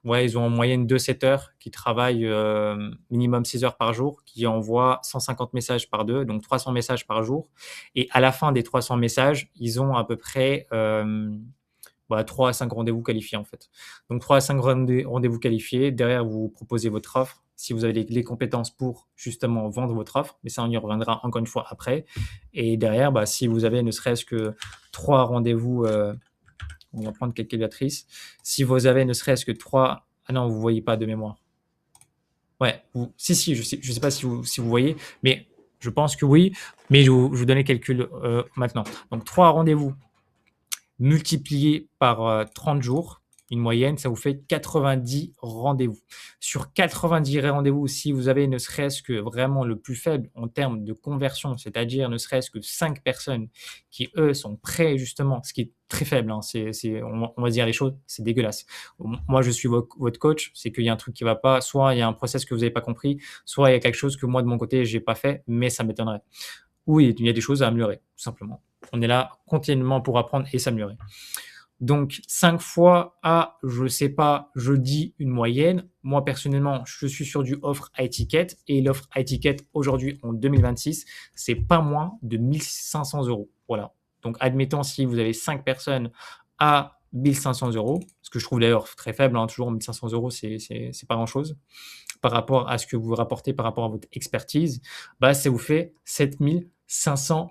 ils ont en moyenne 2 setters qui travaillent minimum 6 heures par jour, qui envoient 150 messages par deux, donc 300 messages par jour. Et à la fin des 300 messages, ils ont à peu près 3 à 5 rendez-vous qualifiés en fait. Donc 3 à 5 rendez-vous qualifiés. Derrière, vous proposez votre offre si vous avez les compétences pour justement vendre votre offre. Mais ça, on y reviendra encore une fois après. Et derrière, si vous avez ne serait-ce que 3 rendez-vous, on va prendre quelques calculatrices. Si vous avez ne serait-ce que 3... Ah non, vous ne voyez pas de mémoire. Ouais, si, je sais pas si vous voyez, mais je pense que oui. Mais je vous donne les calculs maintenant. Donc 3 rendez-vous multiplié par 30 jours, une moyenne, ça vous fait 90 rendez-vous. Sur 90 rendez-vous, si vous avez ne serait-ce que vraiment le plus faible en termes de conversion, c'est-à-dire ne serait-ce que 5 personnes qui, eux, sont prêts justement, ce qui est très faible, hein, on va dire les choses, c'est dégueulasse. Moi, je suis votre coach, c'est qu'il y a un truc qui ne va pas, soit il y a un process que vous n'avez pas compris, soit il y a quelque chose que moi, de mon côté, je n'ai pas fait, mais ça m'étonnerait. Oui, il y a des choses à améliorer, tout simplement. On est là continuellement pour apprendre et s'améliorer. Donc, 5 fois à, je ne sais pas, je dis une moyenne. Moi, personnellement, je suis sur du offre à étiquette. Et l'offre à étiquette, aujourd'hui, en 2026, c'est pas moins de 1500 euros. Voilà. Donc, admettons, si vous avez 5 personnes à 1500 euros, ce que je trouve d'ailleurs très faible, hein, toujours 1500 euros, c'est pas grand-chose par rapport à ce que vous rapportez par rapport à votre expertise, ça vous fait 7500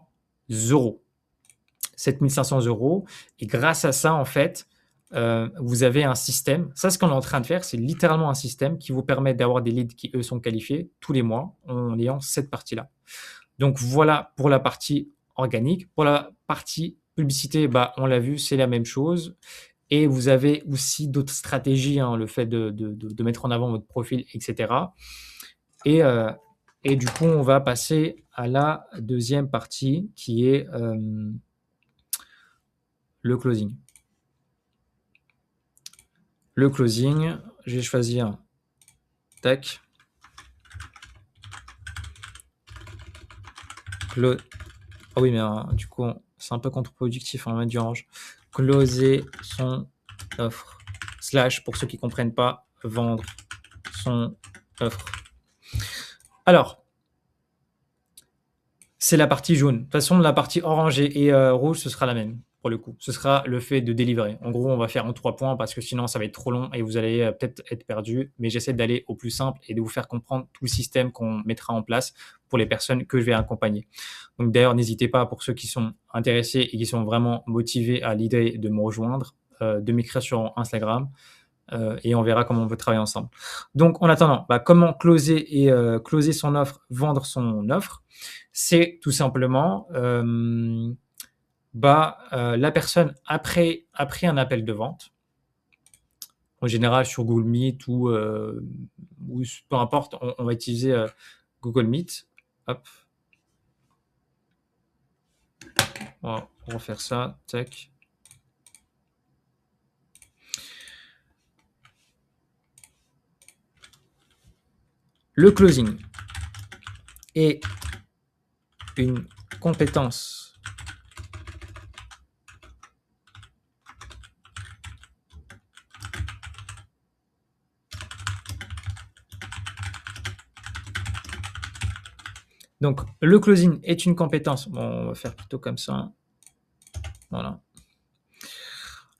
euros. 7500 euros. Et grâce à ça, en fait, vous avez un système. Ça, ce qu'on est en train de faire, c'est littéralement un système qui vous permet d'avoir des leads qui, eux, sont qualifiés tous les mois en ayant cette partie-là. Donc, voilà pour la partie organique. Pour la partie publicité, on l'a vu, c'est la même chose. Et vous avez aussi d'autres stratégies, hein, le fait de mettre en avant votre profil, etc. Et du coup, on va passer à la deuxième partie qui est le closing. Le closing, je vais choisir tac. Ah oui, mais du coup, c'est un peu contre-productif, on va mettre du orange. Closer son offre. Slash, pour ceux qui comprennent pas, vendre son offre. Alors, c'est la partie jaune. De toute façon, la partie orange et rouge, ce sera la même pour le coup. Ce sera le fait de délivrer. En gros, on va faire en 3 points parce que sinon, ça va être trop long et vous allez peut-être être perdu. Mais j'essaie d'aller au plus simple et de vous faire comprendre tout le système qu'on mettra en place pour les personnes que je vais accompagner. Donc d'ailleurs, n'hésitez pas pour ceux qui sont intéressés et qui sont vraiment motivés à l'idée de me rejoindre, de m'écrire sur Instagram. Et on verra comment on peut travailler ensemble. Donc, en attendant, comment closer son offre, vendre son offre, c'est tout simplement la personne après un appel de vente, en général sur Google Meet ou peu importe, on va utiliser Google Meet. Hop, on va refaire ça. Tac. Le closing est une compétence donc le closing est une compétence. Bon, on va faire plutôt comme ça. Voilà.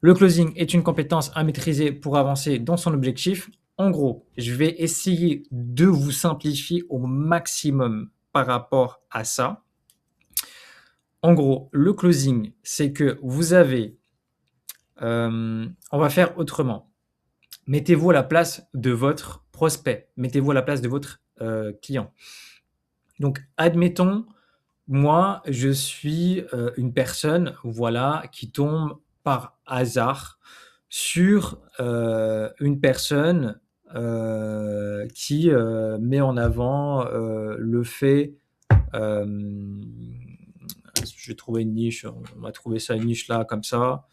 Le closing est une compétence à maîtriser pour avancer dans son objectif. En gros, je vais essayer de vous simplifier au maximum par rapport à ça. En gros, le closing, c'est que vous avez, on va faire autrement. Mettez-vous à la place de votre prospect, mettez-vous à la place de votre client. Donc, admettons, moi, je suis une personne, voilà, qui tombe par hasard sur une personne qui met en avant le fait. Je vais trouver une niche, on va trouver ça une niche là comme ça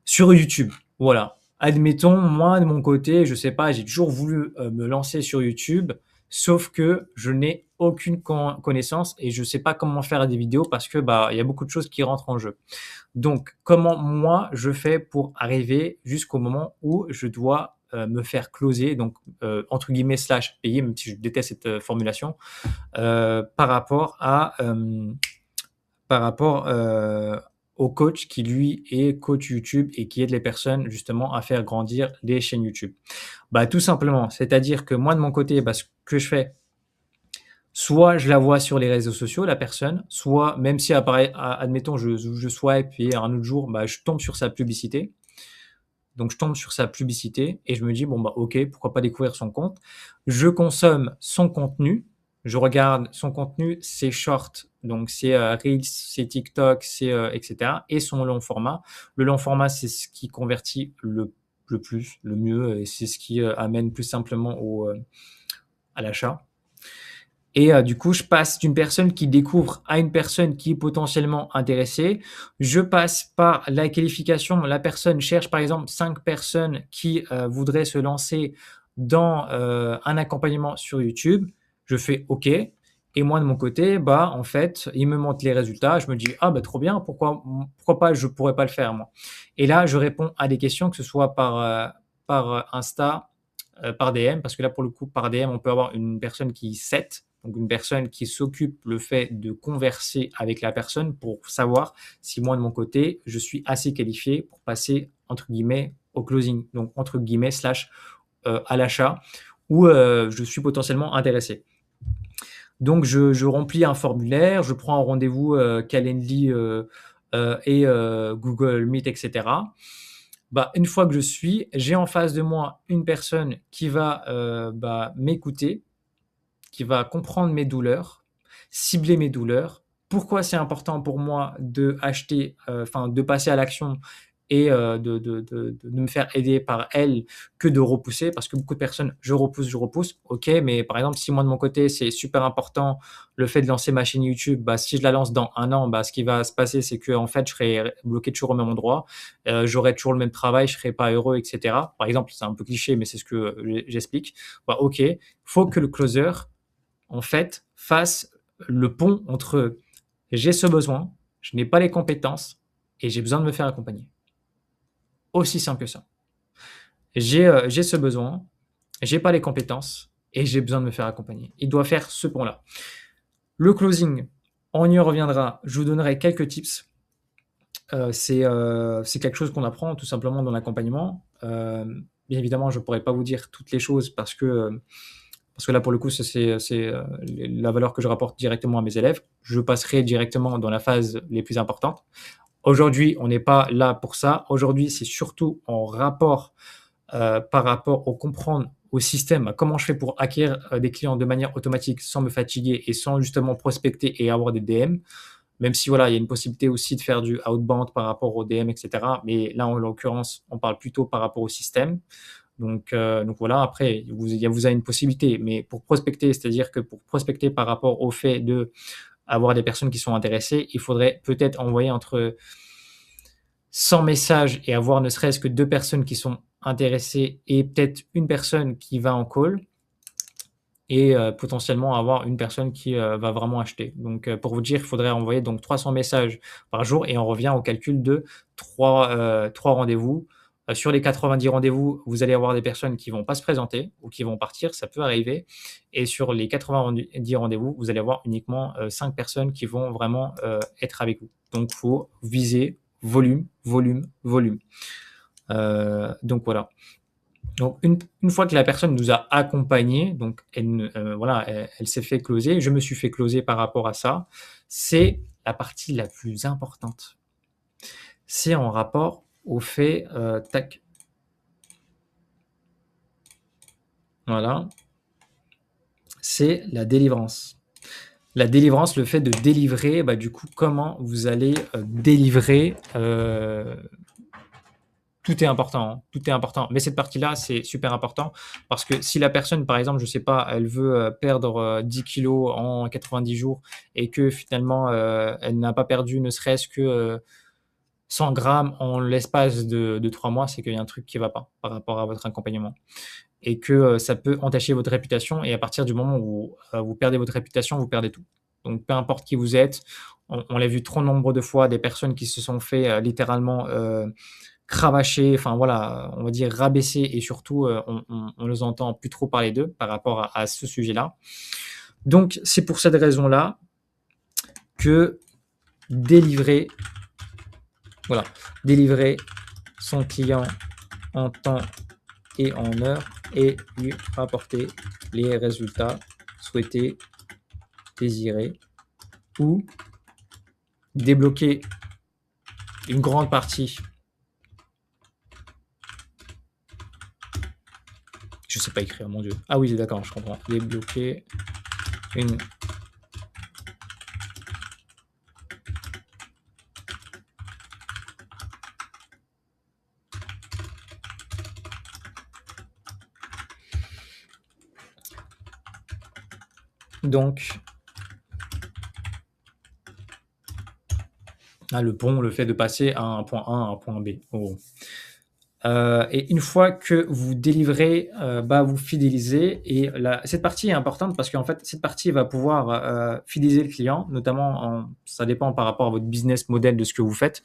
sur YouTube. Voilà. Admettons, moi de mon côté, je sais pas, j'ai toujours voulu me lancer sur YouTube, sauf que je n'ai aucune connaissance et je sais pas comment faire des vidéos parce que il y a beaucoup de choses qui rentrent en jeu. Donc, comment moi je fais pour arriver jusqu'au moment où je dois me faire closer, donc entre guillemets slash payer, même si je déteste cette formulation, par rapport au coach qui lui est coach YouTube et qui aide les personnes justement à faire grandir les chaînes YouTube. Tout simplement, c'est-à-dire que moi de mon côté, ce que je fais, soit je la vois sur les réseaux sociaux, la personne, soit même si admettons je swipe et un autre jour, je tombe sur sa publicité. Donc je tombe sur sa publicité et je me dis ok, pourquoi pas découvrir son compte. Je consomme son contenu, je regarde son contenu, ses shorts, donc c'est Reels, c'est TikTok, c'est etc. et son long format. Le long format, c'est ce qui convertit le plus, le mieux, et c'est ce qui amène plus simplement à l'achat. Et du coup, je passe d'une personne qui découvre à une personne qui est potentiellement intéressée. Je passe par la qualification. La personne cherche par exemple 5 personnes qui voudraient se lancer dans un accompagnement sur YouTube. Je fais OK. Et moi, de mon côté, en fait, il me montre les résultats. Je me dis, trop bien, pourquoi pas, je pourrais pas le faire, moi. Et là, je réponds à des questions, que ce soit par Insta, par DM, parce que là, pour le coup, par DM, on peut avoir une personne qui set, donc une personne qui s'occupe le fait de converser avec la personne pour savoir si moi, de mon côté, je suis assez qualifié pour passer, entre guillemets, au closing, donc entre guillemets, slash à l'achat, où je suis potentiellement intéressé. Donc, je remplis un formulaire, je prends un rendez-vous Calendly et Google Meet, etc. Une fois que j'ai en face de moi une personne qui va m'écouter, qui va comprendre mes douleurs, cibler mes douleurs. Pourquoi c'est important pour moi de acheter, de passer à l'action et de me faire aider par elle que de repousser, parce que beaucoup de personnes, je repousse, ok, mais par exemple, si moi de mon côté, c'est super important le fait de lancer ma chaîne YouTube, si je la lance dans un an, ce qui va se passer, c'est que en fait, je serai bloqué toujours au même endroit, j'aurai toujours le même travail, je serai pas heureux, etc. Par exemple, c'est un peu cliché, mais c'est ce que j'explique. Ok, faut que le closer, en fait, fasse le pont entre j'ai ce besoin, je n'ai pas les compétences et j'ai besoin de me faire accompagner. Aussi simple que ça. J'ai ce besoin, j'ai pas les compétences et j'ai besoin de me faire accompagner. Il doit faire ce point-là. Le closing, on y reviendra. Je vous donnerai quelques tips. C'est quelque chose qu'on apprend tout simplement dans l'accompagnement. Bien évidemment, je ne pourrais pas vous dire toutes les choses parce que là, pour le coup, c'est la valeur que je rapporte directement à mes élèves. Je passerai directement dans la phase les plus importantes. Aujourd'hui, on n'est pas là pour ça. Aujourd'hui, c'est surtout en rapport par rapport au comprendre au système, à comment je fais pour acquérir des clients de manière automatique sans me fatiguer et sans justement prospecter et avoir des DM. Même si voilà, il y a une possibilité aussi de faire du outbound par rapport au DM, etc. Mais là, en l'occurrence, on parle plutôt par rapport au système. Donc voilà, après, vous avez une possibilité. Mais pour prospecter, c'est-à-dire que pour prospecter par rapport au fait de avoir des personnes qui sont intéressées, il faudrait peut-être envoyer entre 100 messages et avoir ne serait-ce que 2 personnes qui sont intéressées et peut-être une personne qui va en call et potentiellement avoir une personne qui, va vraiment acheter. Donc pour vous dire, il faudrait envoyer donc 300 messages par jour et on revient au calcul de 3 rendez-vous. Sur les 90 rendez-vous, vous allez avoir des personnes qui vont pas se présenter ou qui vont partir, ça peut arriver et sur les 90 rendez-vous, vous allez avoir uniquement, 5 personnes qui vont vraiment, être avec vous. Donc il faut viser volume, volume, volume. Donc voilà. Donc une fois que la personne nous a accompagnés, donc voilà, elle s'est fait closer, je me suis fait closer par rapport à ça, c'est la partie la plus importante. C'est en rapport au fait, tac, voilà, c'est la délivrance. La délivrance, le fait de délivrer, bah, du coup, comment vous allez, délivrer, tout est important, hein, tout est important. Mais cette partie-là, c'est super important parce que si la personne, par exemple, je sais pas, elle veut, perdre, 10 kilos en 90 jours et que finalement, elle n'a pas perdu ne serait-ce que, 100 grammes en l'espace de 3 mois, c'est qu'il y a un truc qui va pas par rapport à votre accompagnement et que, ça peut entacher votre réputation et à partir du moment où, vous perdez votre réputation, vous perdez tout. Donc peu importe qui vous êtes, on l'a vu trop nombre de fois, des personnes qui se sont fait, littéralement, cravacher, enfin voilà, on va dire rabaisser et surtout, on les entend plus trop parler d'eux par rapport à ce sujet-là. Donc c'est pour cette raison-là que délivrer voilà, délivrer son client en temps et en heure et lui rapporter les résultats souhaités, désirés ou débloquer une grande partie. Je sais pas écrire, mon Dieu. Ah oui, d'accord, je comprends. Débloquer une donc le pont, le fait de passer à un point A à un point B. Oh. Et une fois que vous délivrez, bah, vous fidélisez et cette partie est importante parce qu'en fait, cette partie va pouvoir, fidéliser le client, notamment ça dépend par rapport à votre business model de ce que vous faites.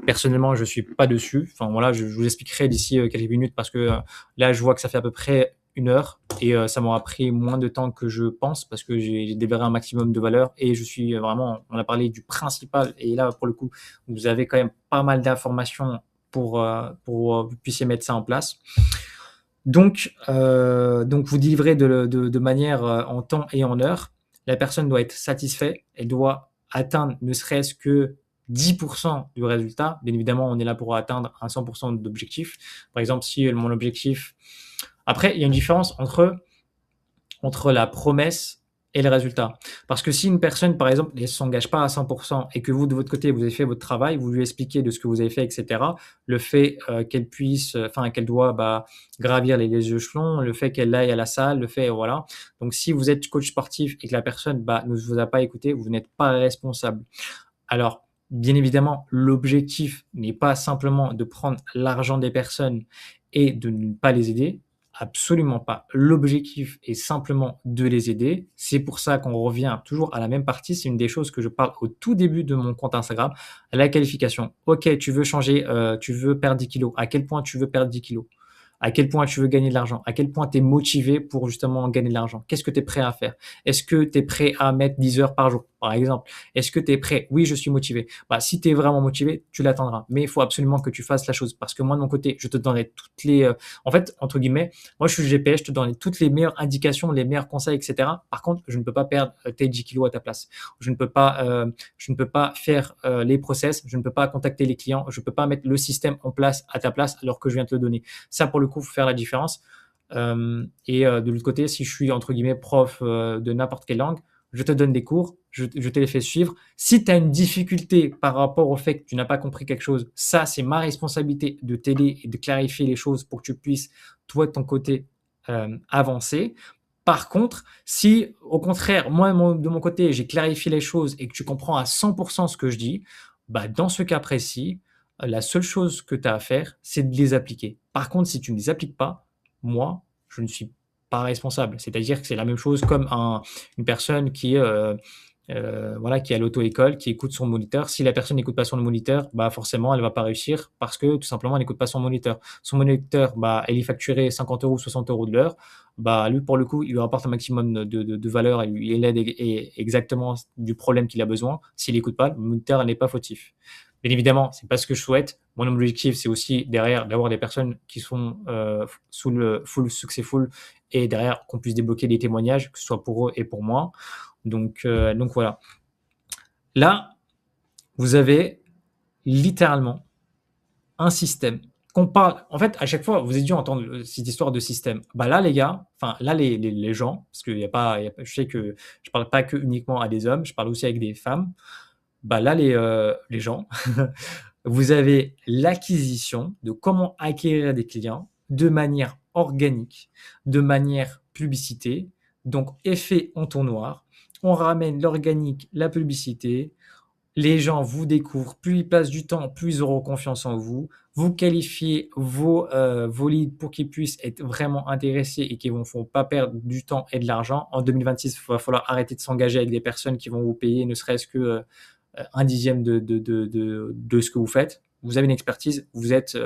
Personnellement, je suis pas dessus. Enfin voilà, je vous expliquerai d'ici, quelques minutes parce que, là, je vois que ça fait à peu près 1 heure et ça m'aura pris moins de temps que je pense parce que j'ai délivré un maximum de valeur et je suis vraiment on a parlé du principal et là, pour le coup, vous avez quand même pas mal d'informations pour que vous puissiez mettre ça en place. Donc vous délivrez de manière en temps et en heure. La personne doit être satisfaite, elle doit atteindre ne serait-ce que 10% du résultat. Bien évidemment, on est là pour atteindre un 100% d'objectif. Par exemple, si mon objectif. Après, il y a une différence entre la promesse et le résultat. Parce que si une personne, par exemple, ne s'engage pas à 100% et que vous, de votre côté, vous avez fait votre travail, vous lui expliquez de ce que vous avez fait, etc., le fait qu'elle puisse, qu'elle doit gravir les échelons, le fait qu'elle aille à la salle, le fait, voilà. Donc, si vous êtes coach sportif et que la personne ne vous a pas écouté, vous n'êtes pas responsable. Alors, bien évidemment, l'objectif n'est pas simplement de prendre l'argent des personnes et de ne pas les aider absolument pas. L'objectif est simplement de les aider. C'est pour ça qu'on revient toujours à la même partie. C'est une des choses que je parle au tout début de mon compte Instagram, la qualification. OK, tu veux changer, tu veux perdre 10 kilos. À quel point tu veux perdre 10 kilos? À quel point tu veux gagner de l'argent? À quel point tu es motivé pour justement gagner de l'argent? Qu'est-ce que tu es prêt à faire? Est-ce que tu es prêt à mettre 10 heures par jour, par exemple? Est-ce que tu es prêt? Oui, je suis motivé. Bah, si tu es vraiment motivé, tu l'atteindras. Mais il faut absolument que tu fasses la chose parce que moi, de mon côté, je te donnerai toutes les, en fait, entre guillemets, moi, je suis GPS, je te donne toutes les meilleures indications, les meilleurs conseils, etc. Par contre, je ne peux pas perdre tes 10 kilos à ta place. Je ne peux pas faire les process, je ne peux pas contacter les clients, je ne peux pas mettre le système en place à ta place alors que je viens te le donner. Ça, pour le coup, faut faire la différence. De l'autre côté, si je suis entre guillemets prof de n'importe quelle langue, je te donne des cours, je te les fais suivre. Si tu as une difficulté par rapport au fait que tu n'as pas compris quelque chose, ça, c'est ma responsabilité de t'aider et de clarifier les choses pour que tu puisses, toi, de ton côté, avancer. Par contre, si au contraire, moi, de mon côté, j'ai clarifié les choses et que tu comprends à 100% ce que je dis, bah, dans ce cas précis, la seule chose que tu as à faire, c'est de les appliquer. Par contre, si tu ne les appliques pas, moi, je ne suis pas responsable. C'est-à-dire que c'est la même chose comme une personne voilà, qui est à l'auto-école, qui écoute son moniteur. Si la personne n'écoute pas son moniteur, bah forcément, elle ne va pas réussir parce que tout simplement, elle n'écoute pas son moniteur. Son moniteur, bah, elle est facturée 50 euros, 60 euros de l'heure. Bah, lui, pour le coup, il lui apporte un maximum de valeur et il aide exactement du problème qu'il a besoin. S'il n'écoute pas, le moniteur n'est pas fautif. Bien évidemment, c'est pas ce que je souhaite. Mon objectif, c'est aussi derrière d'avoir des personnes qui sont sous le full successful et derrière qu'on puisse débloquer des témoignages, que ce soit pour eux et pour moi. Donc voilà. Là, vous avez littéralement un système qu'on parle. En fait, à chaque fois, vous avez dû entendre cette histoire de système. Bah là, les gars, enfin là, les gens, parce qu'il y a pas, je sais que je parle pas que uniquement à des hommes, je parle aussi avec des femmes. Bah là, les gens, vous avez l'acquisition de comment acquérir des clients de manière organique, de manière publicité, donc effet entonnoir. On ramène l'organique, la publicité, les gens vous découvrent, plus ils passent du temps, plus ils auront confiance en vous. Vous qualifiez vos leads pour qu'ils puissent être vraiment intéressés et qu'ils ne vont pas perdre du temps et de l'argent. En 2026, il va falloir arrêter de s'engager avec des personnes qui vont vous payer ne serait-ce que un dixième de ce que vous faites. Vous avez une expertise, vous êtes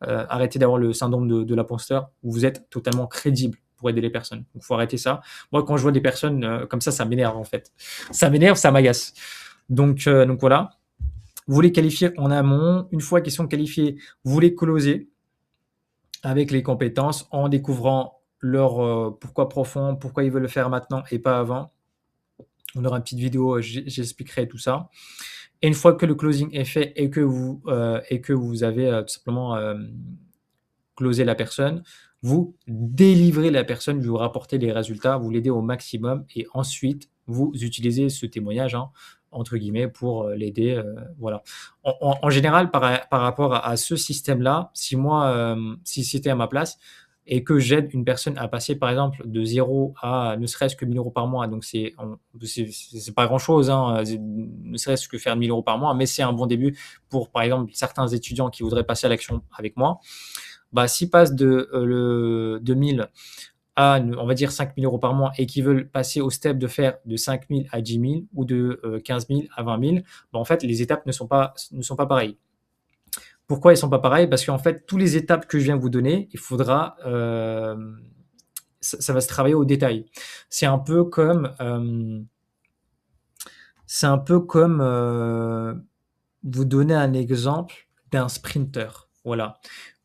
arrêtez d'avoir le syndrome de l'imposteur, vous êtes totalement crédible pour aider les personnes. Donc, il faut arrêter ça. Moi, quand je vois des personnes comme ça m'énerve en fait. Ça m'énerve, ça m'agace. Donc voilà. Vous les qualifiez en amont. Une fois qu'ils sont qualifiés, vous les closez avec les compétences en découvrant leur pourquoi profond, pourquoi ils veulent le faire maintenant et pas avant. On aura une petite vidéo, j'expliquerai tout ça. Et une fois que le closing est fait et que vous avez tout simplement closé la personne, vous délivrez la personne, vous rapportez les résultats, vous l'aidez au maximum et ensuite vous utilisez ce témoignage entre guillemets pour l'aider. Voilà. En général, par rapport à ce système-là, si moi, si c'était à ma place, et que j'aide une personne à passer, par exemple, de 0 à ne serait-ce que 1 000 € par mois, donc c'est pas grand-chose, hein, ne serait-ce que faire 1 000 € par mois, mais c'est un bon début pour, par exemple, certains étudiants qui voudraient passer à l'action avec moi. Bah, s'ils passent de 1 000 à, on va dire, 5 000 € par mois et qui veulent passer au step de faire de 5 000 à 10 000 ou de 15 000 à 20 000, bah, en fait, les étapes ne sont pas pareilles. Pourquoi ils ne sont pas pareils? Parce qu'en fait, toutes les étapes que je viens de vous donner, il faudra, ça va se travailler au détail. C'est un peu comme, vous donner un exemple d'un sprinter. Voilà.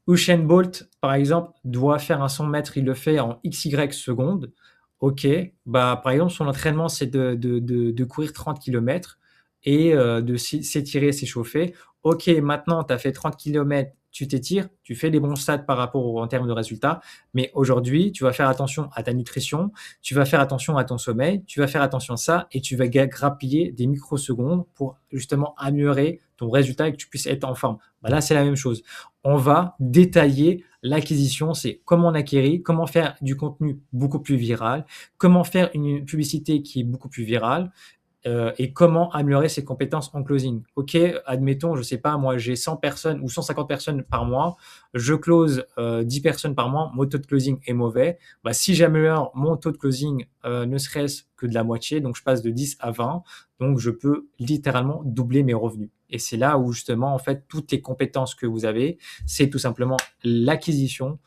Usain Bolt, par exemple, doit faire un 100 mètres, il le fait en XY secondes. Ok, bah, par exemple, son entraînement, c'est de courir 30 km et de s'étirer, s'échauffer. Ok, maintenant, tu as fait 30 km, tu t'étires, tu fais des bons stats par rapport en termes de résultats, mais aujourd'hui, tu vas faire attention à ta nutrition, tu vas faire attention à ton sommeil, tu vas faire attention à ça et tu vas grappiller des microsecondes pour justement améliorer ton résultat et que tu puisses être en forme. Bah là, c'est la même chose. On va détailler l'acquisition, c'est comment on acquérit, comment faire du contenu beaucoup plus viral, comment faire une publicité qui est beaucoup plus virale, et comment améliorer ses compétences en closing. OK, admettons, je sais pas, moi, j'ai 100 personnes ou 150 personnes par mois, je close 10 personnes par mois, mon taux de closing est mauvais. Bah, si j'améliore mon taux de closing, ne serait-ce que de la moitié, donc je passe de 10 à 20, donc je peux littéralement doubler mes revenus. Et c'est là où justement, en fait, toutes les compétences que vous avez, c'est tout simplement l'acquisition,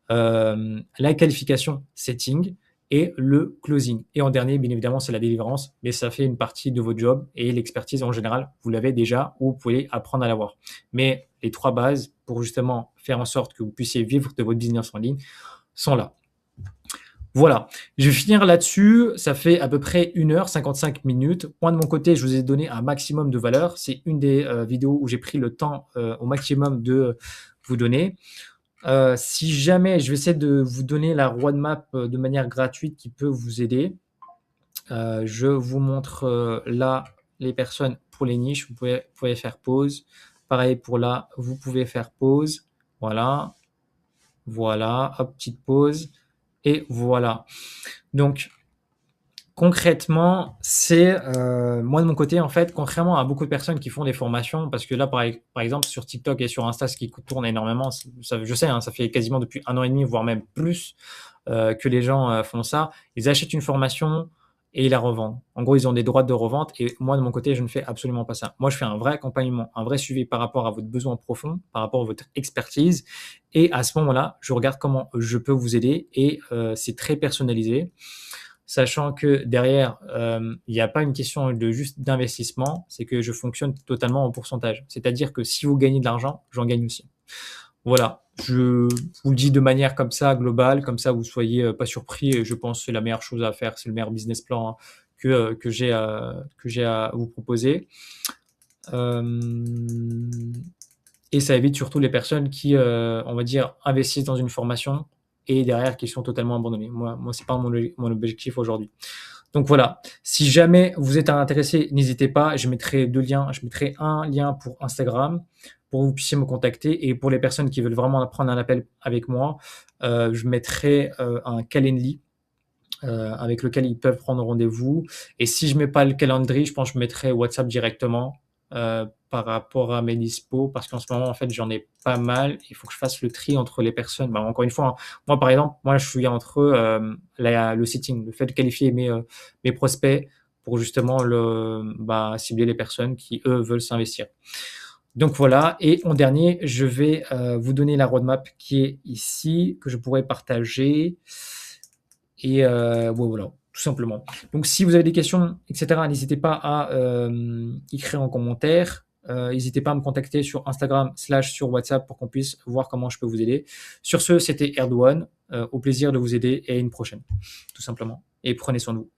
la qualification setting et le closing. Et en dernier, bien évidemment, c'est la délivrance, mais ça fait une partie de votre job et l'expertise en général, vous l'avez déjà ou vous pouvez apprendre à l'avoir. Mais les 3 bases pour justement faire en sorte que vous puissiez vivre de votre business en ligne sont là. Voilà, je vais finir là-dessus. Ça fait à peu près 1 heure 55 minutes. Moi, de mon côté, je vous ai donné un maximum de valeur. C'est une des vidéos où j'ai pris le temps au maximum de vous donner. Si jamais je vais essayer de vous donner la roadmap de manière gratuite qui peut vous aider. Je vous montre là les personnes pour les niches. Vous pouvez faire pause. Pareil pour là, vous pouvez faire pause. Voilà, voilà, hop, petite pause. Et voilà. Donc, concrètement, c'est moi de mon côté, en fait, contrairement à beaucoup de personnes qui font des formations, parce que là, par exemple, sur TikTok et sur Insta, ce qui tourne énormément, ça, je sais, hein, ça fait quasiment depuis 1 an et demi, voire même plus, que les gens font ça. Ils achètent une formation et ils la revendent. En gros, ils ont des droits de revente et moi, de mon côté, je ne fais absolument pas ça. Moi, je fais un vrai accompagnement, un vrai suivi par rapport à votre besoin profond, par rapport à votre expertise. Et à ce moment-là, je regarde comment je peux vous aider et c'est très personnalisé. Sachant que derrière, il n'y a pas une question de juste d'investissement, c'est que je fonctionne totalement en pourcentage. C'est-à-dire que si vous gagnez de l'argent, j'en gagne aussi. Voilà, je vous le dis de manière comme ça, globale, comme ça vous soyez pas surpris et je pense que c'est la meilleure chose à faire, c'est le meilleur business plan que j'ai à vous proposer. Et ça évite surtout les personnes qui, on va dire, investissent dans une formation et derrière qui sont totalement abandonnées. Moi, c'est pas mon objectif aujourd'hui. Donc voilà, si jamais vous êtes intéressé, n'hésitez pas, je mettrai 2 liens. Je mettrai un lien pour Instagram, pour que vous puissiez me contacter et pour les personnes qui veulent vraiment prendre un appel avec moi, je mettrai, un Calendly, avec lequel ils peuvent prendre rendez-vous et si je mets pas le calendrier, je pense que je mettrai WhatsApp directement, par rapport à mes dispos parce qu'en ce moment, en fait, j'en ai pas mal. Il faut que je fasse le tri entre les personnes. Bah, encore une fois, hein, moi, par exemple, moi, je suis entre, le setting, le fait de qualifier mes prospects pour justement cibler les personnes qui, eux, veulent s'investir. Donc voilà et en dernier, je vais, vous donner la roadmap qui est ici, que je pourrais partager et ouais, voilà, tout simplement. Donc si vous avez des questions et cetera, n'hésitez pas à, écrire en commentaire. N'hésitez pas à me contacter sur Instagram/ sur WhatsApp pour qu'on puisse voir comment je peux vous aider. Sur ce, c'était Erdogan, au plaisir de vous aider et à une prochaine, tout simplement et prenez soin de vous.